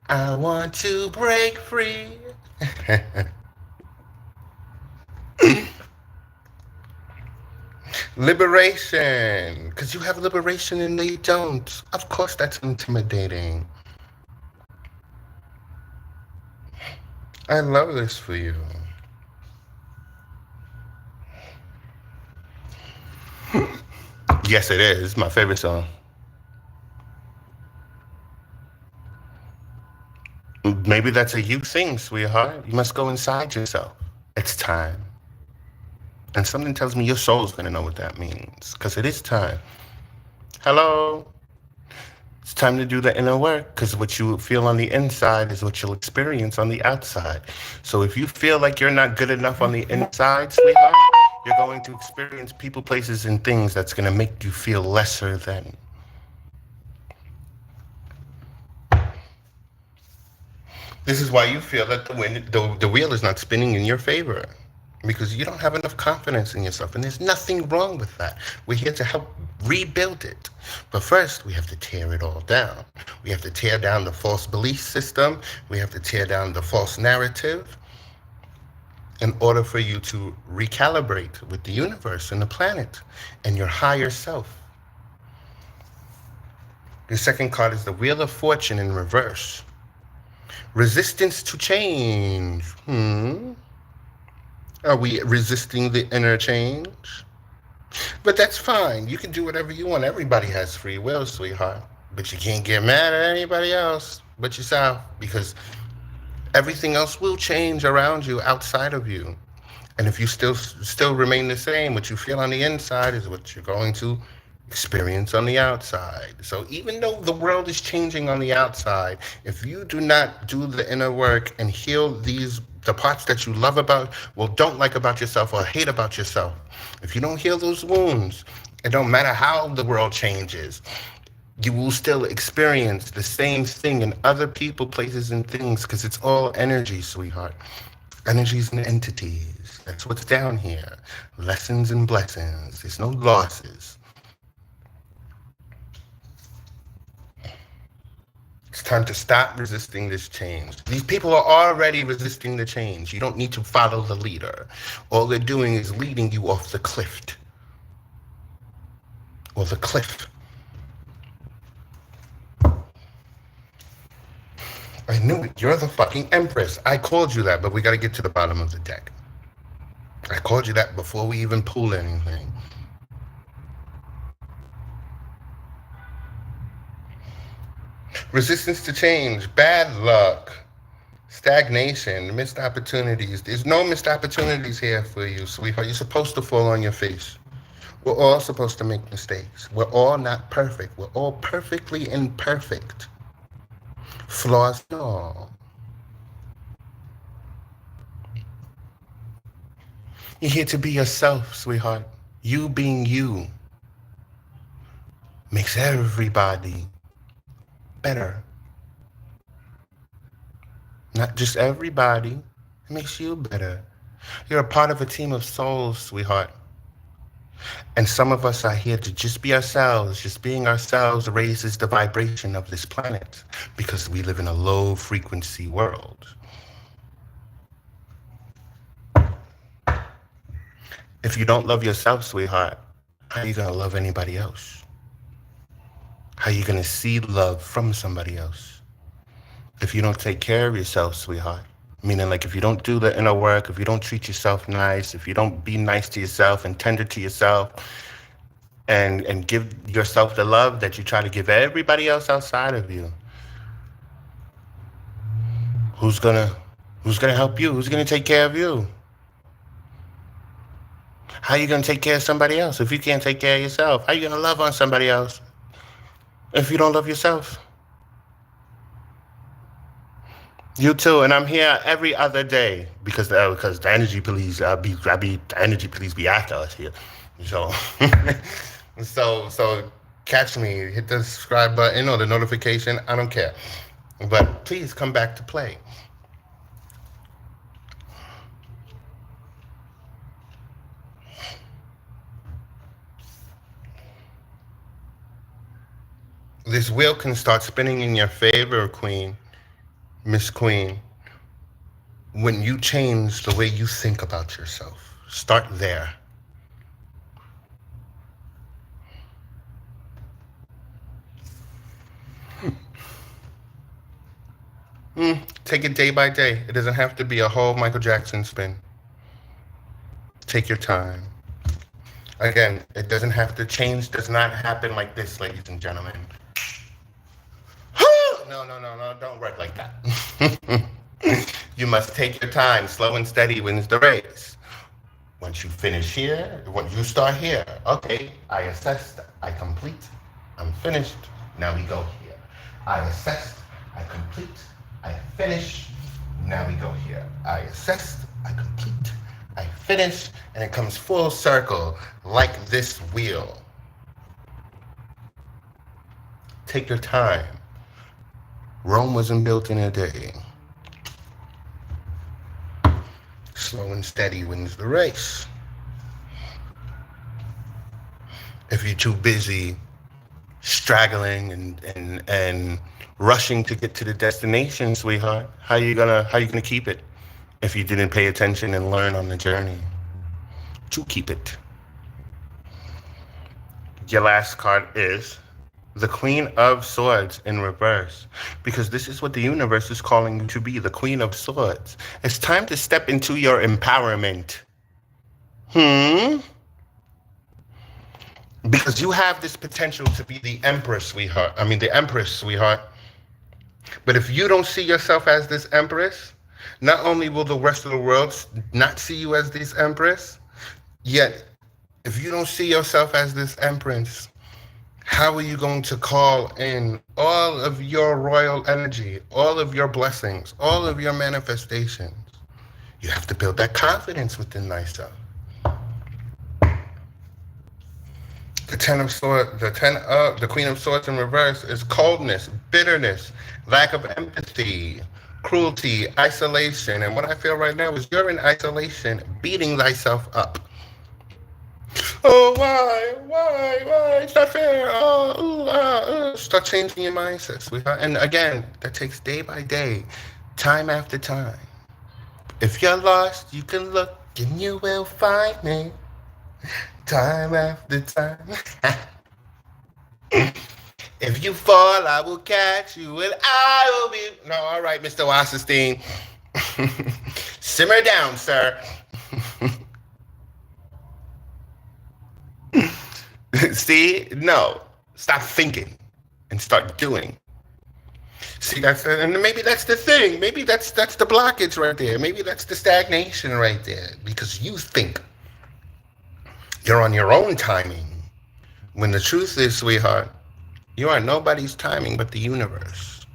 I want to break free. Liberation, because you have liberation and they don't. Of course, that's intimidating. I love this for you. Yes, it is. My favorite song. Maybe that's a you thing, sweetheart. You must go inside yourself. It's time. And something tells me your soul's going to know what that means, because it is time. Hello? It's time to do the inner work, because what you feel on the inside is what you'll experience on the outside. So if you feel like you're not good enough on the inside, sweetheart, you're going to experience people, places, and things that's going to make you feel lesser than. This is why you feel that the wheel is not spinning in your favor, because you don't have enough confidence in yourself, and there's nothing wrong with that. We're here to help rebuild it. But first, we have to tear it all down. We have to tear down the false belief system. We have to tear down the false narrative in order for you to recalibrate with the universe and the planet and your higher self. The second card is the Wheel of Fortune in reverse. Resistance to change. Are we resisting the inner change? But that's fine. You can do whatever you want. Everybody has free will, sweetheart. But you can't get mad at anybody else but yourself, because everything else will change around you, outside of you. And if you still remain the same, what you feel on the inside is what you're going to experience on the outside. So even though the world is changing on the outside, if you do not do the inner work and heal the parts that you love about, don't like about yourself or hate about yourself, if you don't heal those wounds, it don't matter how the world changes, you will still experience the same thing in other people, places, and things, because it's all energy, sweetheart. Energies and entities. That's what's down here. Lessons and blessings. There's no losses. It's time to stop resisting this change. These people are already resisting the change. You don't need to follow the leader. All they're doing is leading you off the cliff. Or the cliff. I knew it. You're the fucking Empress. I called you that, but we got to get to the bottom of the deck. I called you that before we even pulled anything. Resistance to change, bad luck, stagnation, missed opportunities. There's no missed opportunities here for you, sweetheart. You're supposed to fall on your face. We're all supposed to make mistakes. We're all not perfect. We're all perfectly imperfect. Flaws and all. You're here to be yourself, sweetheart. You being you makes everybody better. Not just everybody. It makes you better. You're a part of a team of souls, sweetheart. And some of us are here to just be ourselves. Just being ourselves raises the vibration of this planet, because we live in a low frequency world. If you don't love yourself, sweetheart, how are you going to love anybody else? How are you going to see love from somebody else? if you don't take care of yourself, sweetheart. Meaning, like, if you don't do the inner work, if you don't treat yourself nice, if you don't be nice to yourself and tender to yourself, and give yourself the love that you try to give everybody else outside of you, who's gonna who's gonna help you? Who's gonna take care of you? How you gonna take care of somebody else if you can't take care of yourself? How you gonna love on somebody else if you don't love yourself? You too, and I'm here every other day because the energy police the energy police be after us here. So so catch me, hit the subscribe button or the notification. I don't care, but please come back to play. This wheel can start spinning in your favor, Queen, Miss Queen, when you change the way you think about yourself. Start there. Take it day by day. It doesn't have to be a whole Michael Jackson spin. Take your time. Again, it doesn't have to change, does not happen like this, ladies and gentlemen. No, don't work like that. You must take your time. Slow and steady wins the race. Once you finish here, when you start here, okay, I assessed, I complete, I'm finished. Now we go here. I assessed, I complete, I finish. Now we go here. I assessed, I complete, I finish, and it comes full circle like this wheel. Take your time. Rome wasn't built in a day. Slow and steady wins the race. If you're too busy straggling and rushing to get to the destination, sweetheart, how you gonna keep it if you didn't pay attention and learn on the journey to keep it? Your last card is the Queen of Swords in reverse, because this is what the universe is calling you to be, the Queen of Swords. It's time to step into your empowerment. Because you have this potential to be the Empress, sweetheart. The Empress, sweetheart. But if you don't see yourself as this Empress, not only will the rest of the world not see you as this Empress, yet if you don't see yourself as this Empress, how are you going to call in all of your royal energy, all of your blessings, all of your manifestations? You have to build that confidence within thyself. The Queen of Swords in reverse is coldness, bitterness, lack of empathy, cruelty, isolation. And what I feel right now is you're in isolation, beating thyself up. Oh, why? It's not fair. Start changing your mindset, sweetheart. And again, that takes day by day, time after time. If you're lost, you can look and you will find me. Time after time. If you fall, I will catch you and I will be... No, all right, Mr. Wasserstein. Simmer down, sir. See? No. Stop thinking and start doing. See, and maybe that's the thing. Maybe that's the blockage right there. Maybe that's the stagnation right there. Because you think you're on your own timing. When the truth is, sweetheart, you are nobody's timing but the universe.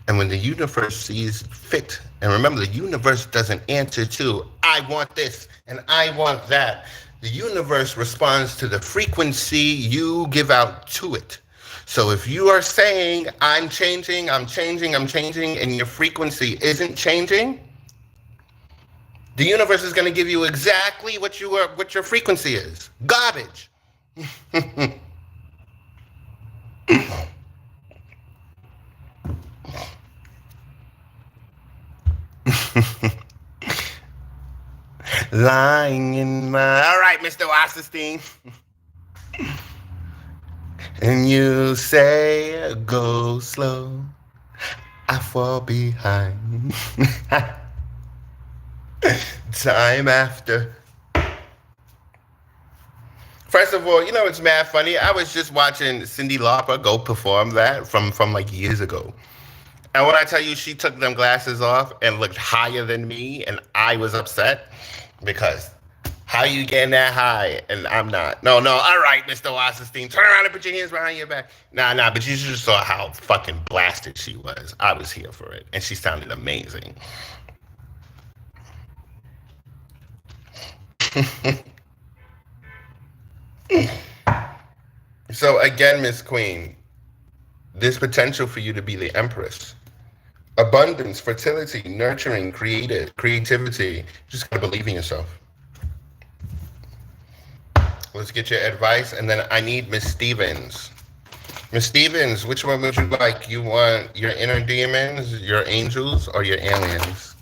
And when the universe sees fit, and remember, the universe doesn't answer to, I want this and I want that. The universe responds to the frequency you give out to it. So if you are saying, I'm changing, and your frequency isn't changing, the universe is going to give you exactly what your frequency is. Garbage. Lying in my... All right, Mr. Wasserstein. And you say, go slow. I fall behind. Time after. First of all, it's mad funny. I was just watching Cyndi Lauper go perform that from like years ago. And when I tell you she took them glasses off and looked higher than me, and I was upset because how you getting that high and I'm not? No, no. All right, Mr. Wasserstein, turn around and put your hands behind your back. Nah. But you just saw how fucking blasted she was. I was here for it, and she sounded amazing. So again, Miss Queen, there's potential for you to be the Empress. Abundance, fertility, nurturing, creativity. You just gotta believe in yourself. Let's get your advice, and then I need Miss Stevens. Miss Stevens, which one would you like? You want your inner demons, your angels, or your aliens?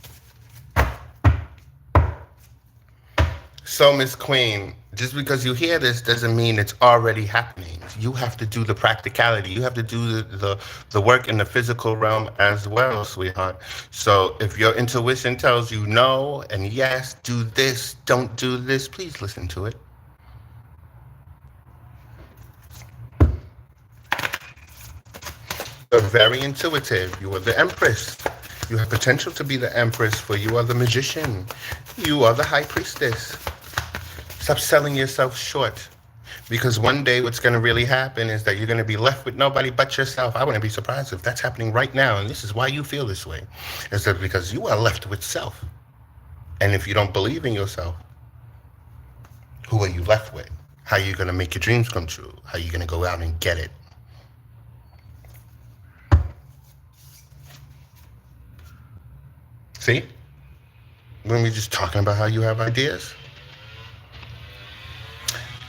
So, Miss Queen, just because you hear this doesn't mean it's already happening. You have to do the practicality. You have to do the work in the physical realm as well, sweetheart. So if your intuition tells you no and yes, do this, don't do this, please listen to it. You're very intuitive. You are the Empress. You have potential to be the Empress, for you are the magician. You are the high priestess. Stop selling yourself short. Because one day what's going to really happen is that you're going to be left with nobody but yourself. I wouldn't be surprised if that's happening right now. And this is why you feel this way. Is that because you are left with self. And if you don't believe in yourself, who are you left with? How are you going to make your dreams come true? How are you going to go out and get it? See? When we're just talking about how you have ideas.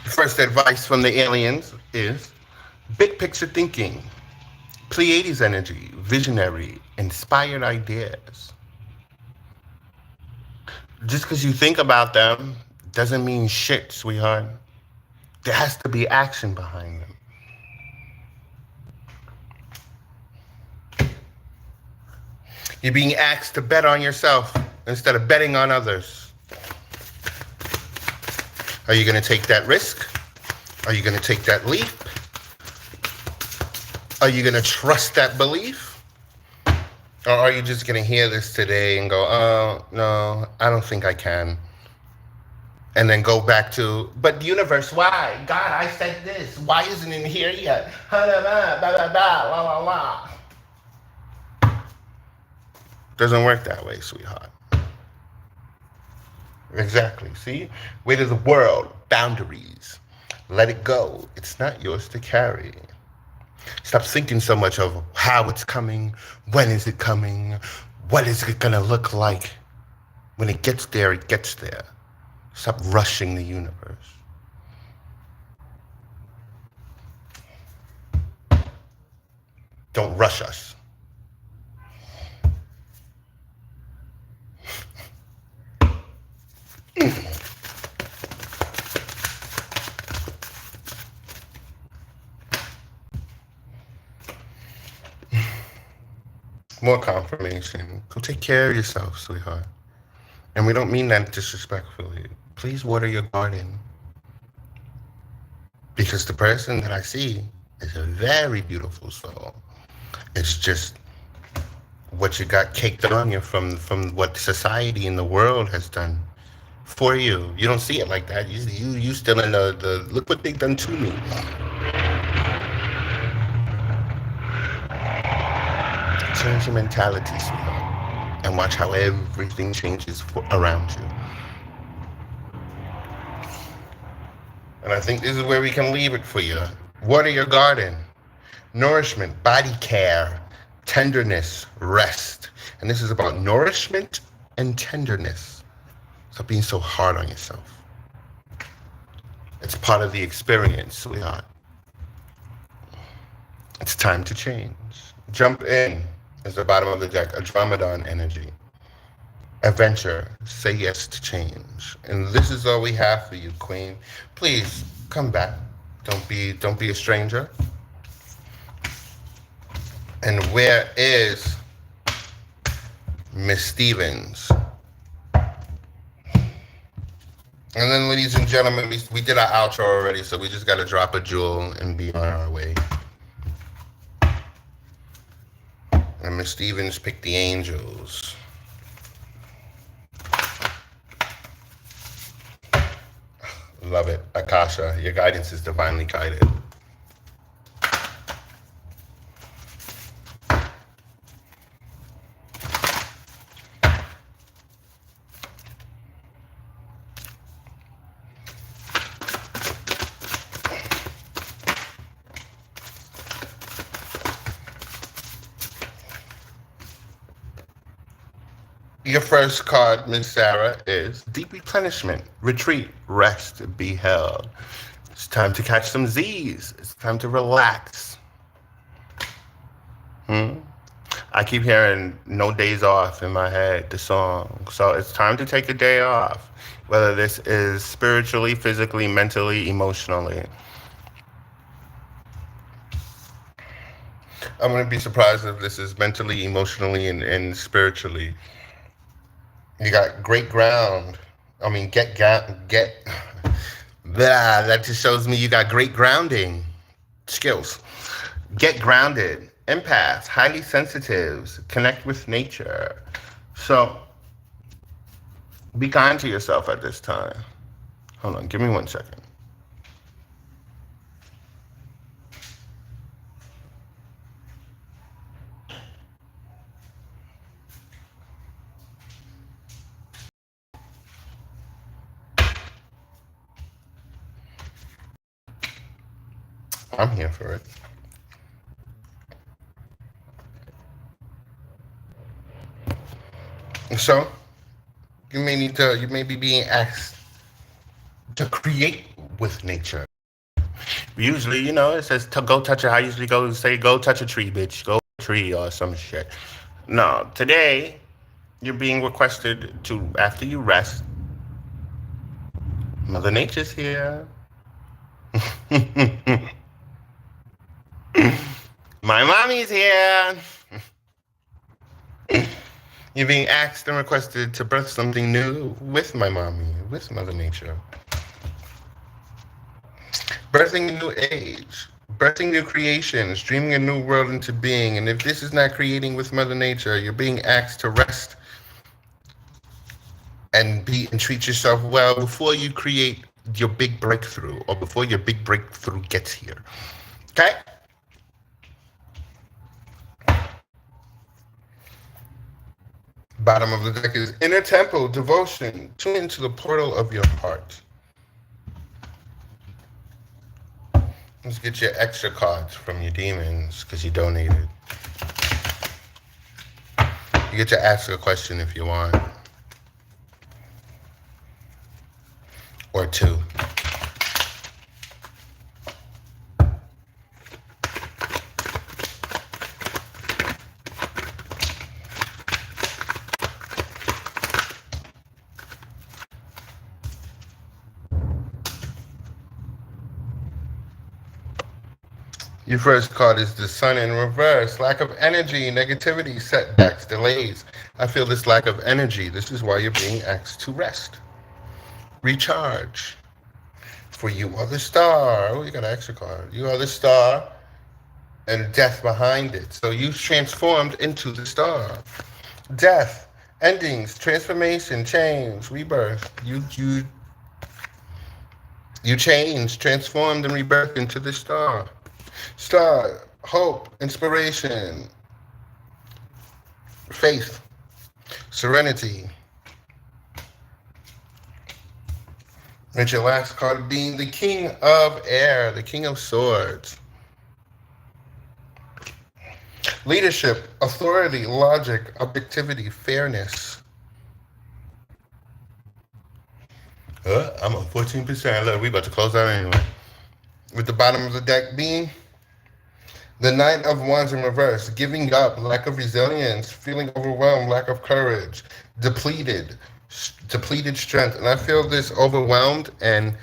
First advice from the aliens is big picture thinking, Pleiades energy, visionary, inspired ideas. Just because you think about them doesn't mean shit, sweetheart. There has to be action behind them. You're being asked to bet on yourself instead of betting on others. Are you going to take that risk? Are you going to take that leap? Are you going to trust that belief? Or are you just going to hear this today and go, oh, no, I don't think I can. And then go back to, but universe, why? God, I said this. Why isn't it here yet? Doesn't work that way, sweetheart. Exactly. See? Weight of the world, boundaries. Let it go. It's not yours to carry. Stop thinking so much of how it's coming, when is it coming, what is it going to look like. When it gets there, it gets there. Stop rushing the universe. Don't rush us. More confirmation. Go take care of yourself, sweetheart. And we don't mean that disrespectfully. Please water your garden. Because the person that I see is a very beautiful soul. It's just what you got caked on you from what society and the world has done for you. You don't see it like that. You still in the look what they've done to me. Change your mentality, sweetheart, and watch how everything changes around you. And I think this is where we can leave it for you. Water your garden. Nourishment, body care, tenderness, rest. And this is about nourishment and tenderness. Stop being so hard on yourself. It's part of the experience, sweetheart. It's time to change. Jump in is the bottom of the deck, a Dromedon energy. Adventure, say yes to change. And this is all we have for you, Queen. Please come back. Don't be a stranger. And where is Miss Stevens. And then, ladies and gentlemen, we did our outro already, so we just got to drop a jewel and be on our way. And Miss Stevens picked the angels. Love it. Akasha, your guidance is divinely guided. Your first card, Miss Sarah, is Deep Replenishment, Retreat, Rest, Be Held. It's time to catch some Z's. It's time to relax. I keep hearing No Days Off in my head, the song. So it's time to take a day off, whether this is spiritually, physically, mentally, emotionally. I'm going to be surprised if this is mentally, emotionally, and spiritually. You got great ground. I mean, that just shows me you got great grounding skills. Get grounded. Empaths, highly sensitives, connect with nature. So be kind to yourself at this time. Hold on, give me 1 second. I'm here for it. So, you may be being asked to create with nature. Usually, it says to go touch a, I usually go say, go touch a tree, bitch. Go touch a tree or some shit. No, today, you're being requested to, after you rest, Mother Nature's here. My mommy's here. You're being asked and requested to birth something new with my mommy, with Mother Nature. Birthing a new age, birthing new creations, dreaming a new world into being. And if this is not creating with Mother Nature, you're being asked to rest and treat yourself well before you create your big breakthrough, or before your big breakthrough gets here. Okay? Bottom of the deck is Inner Temple, Devotion. Tune into the portal of your heart. Let's get your extra cards from your demons because you donated. You get to ask a question if you want. Or two. Your first card is the Sun in reverse. Lack of energy, negativity, setbacks, delays. I feel this lack of energy. This is why you're being asked to rest. Recharge. For you are the star. Oh, you got an extra card. You are the star and death behind it. So you transformed into the star. Death, endings, transformation, change, rebirth. You changed, transformed, and rebirthed into the star. Star, hope, inspiration, faith, serenity. And your last card being the King of Air, the King of Swords. Leadership, authority, logic, objectivity, fairness. I'm on 14%. Look, we about to close out anyway. With the bottom of the deck being the Knight of Wands in reverse, giving up, lack of resilience, feeling overwhelmed, lack of courage, depleted strength. And I feel this overwhelmed, and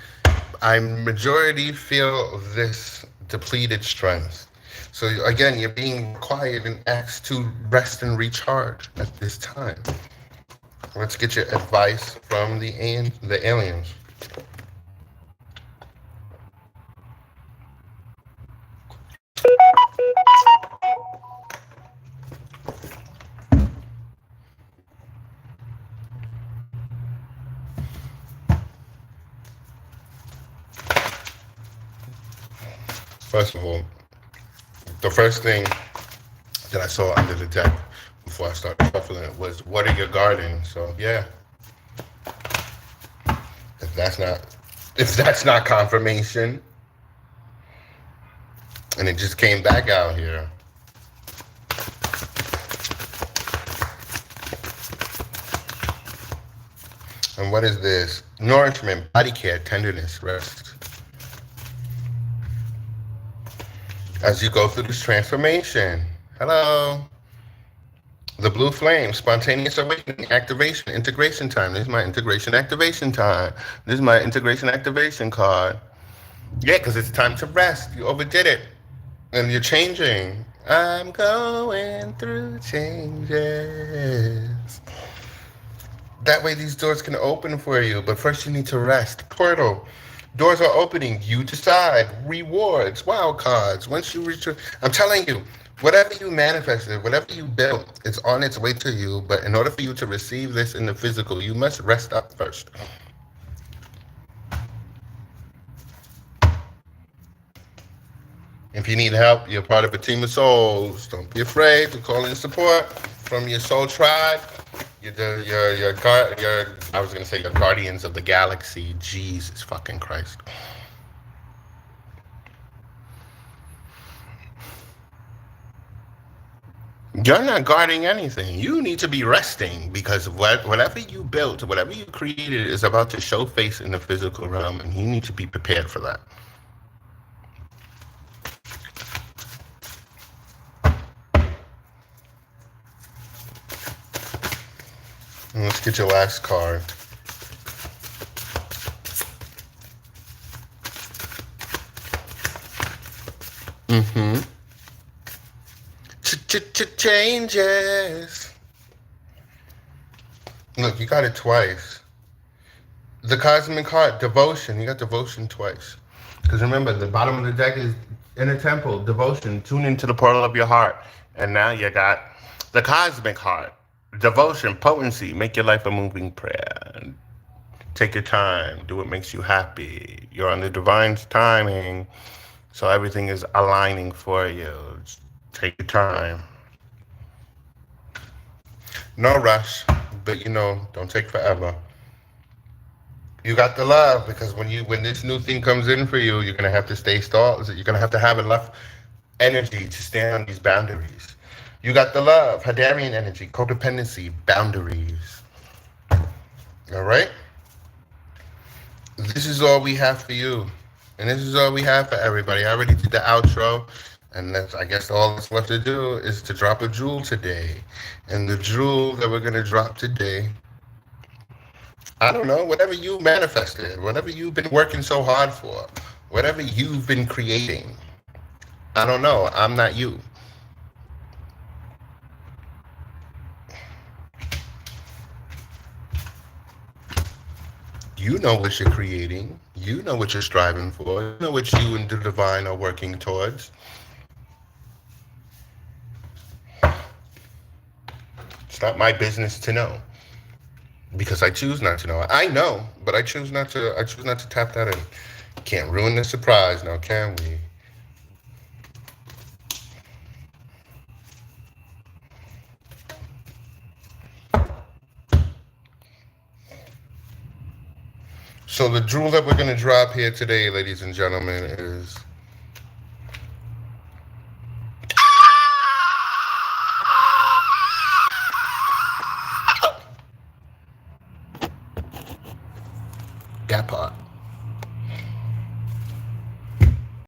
I majority feel this depleted strength. So again, you're being required and asked to rest and recharge at this time. Let's get your advice from the aliens. First of all, the first thing that I saw under the deck before I started shuffling it was, "What are you guarding?" So yeah, if that's not confirmation, and it just came back out here. And what is this? Nourishment, body care, tenderness, rest. As you go through this transformation. Hello. The blue flame, spontaneous awakening, activation, integration time. This is my integration activation time. This is my integration activation card. Yeah, because it's time to rest. You overdid it. And you're changing. I'm going through changes. That way these doors can open for you. But first you need to rest. Portal. Doors are opening. You decide. Rewards. Wild cards. Once you reach I'm telling you, whatever you manifested, whatever you built, it's on its way to you. But in order for you to receive this in the physical, you must rest up first. If you need help, you're part of a team of souls. Don't be afraid to call in support from your soul tribe. Your guardians of the galaxy. Jesus fucking Christ. You're not guarding anything. You need to be resting because whatever you built, whatever you created is about to show face in the physical realm, and you need to be prepared for that. And let's get your last card. Changes. Look, you got it twice. The cosmic heart, devotion. You got devotion twice. Because remember, the bottom of the deck is inner temple, devotion. Tune into the portal of your heart. And now you got the cosmic heart, devotion, potency. Make your life a moving prayer. Take your time. Do what makes you happy. You're on the divine's timing. So everything is aligning for you. Just take your time. No rush, but don't take forever. You got the love, because when this new thing comes in for you, you're gonna have to stay stalled. You're gonna have to have enough energy to stand on these boundaries. You got the love, Hadarian energy, codependency, boundaries. All right? This is all we have for you. And this is all we have for everybody. I already did the outro. And I guess all that's left to do is to drop a jewel today. And the jewel that we're going to drop today, I don't know, whatever you manifested, whatever you've been working so hard for, whatever you've been creating. I don't know. I'm not you. You know what you're creating. You know what you're striving for. You know what you and the divine are working towards. It's not my business to know, because I choose not to know. I know, but I choose not to. I choose not to tap that in. Can't ruin the surprise now, can we? So the jewel that we're going to drop here today, ladies and gentlemen, is that part.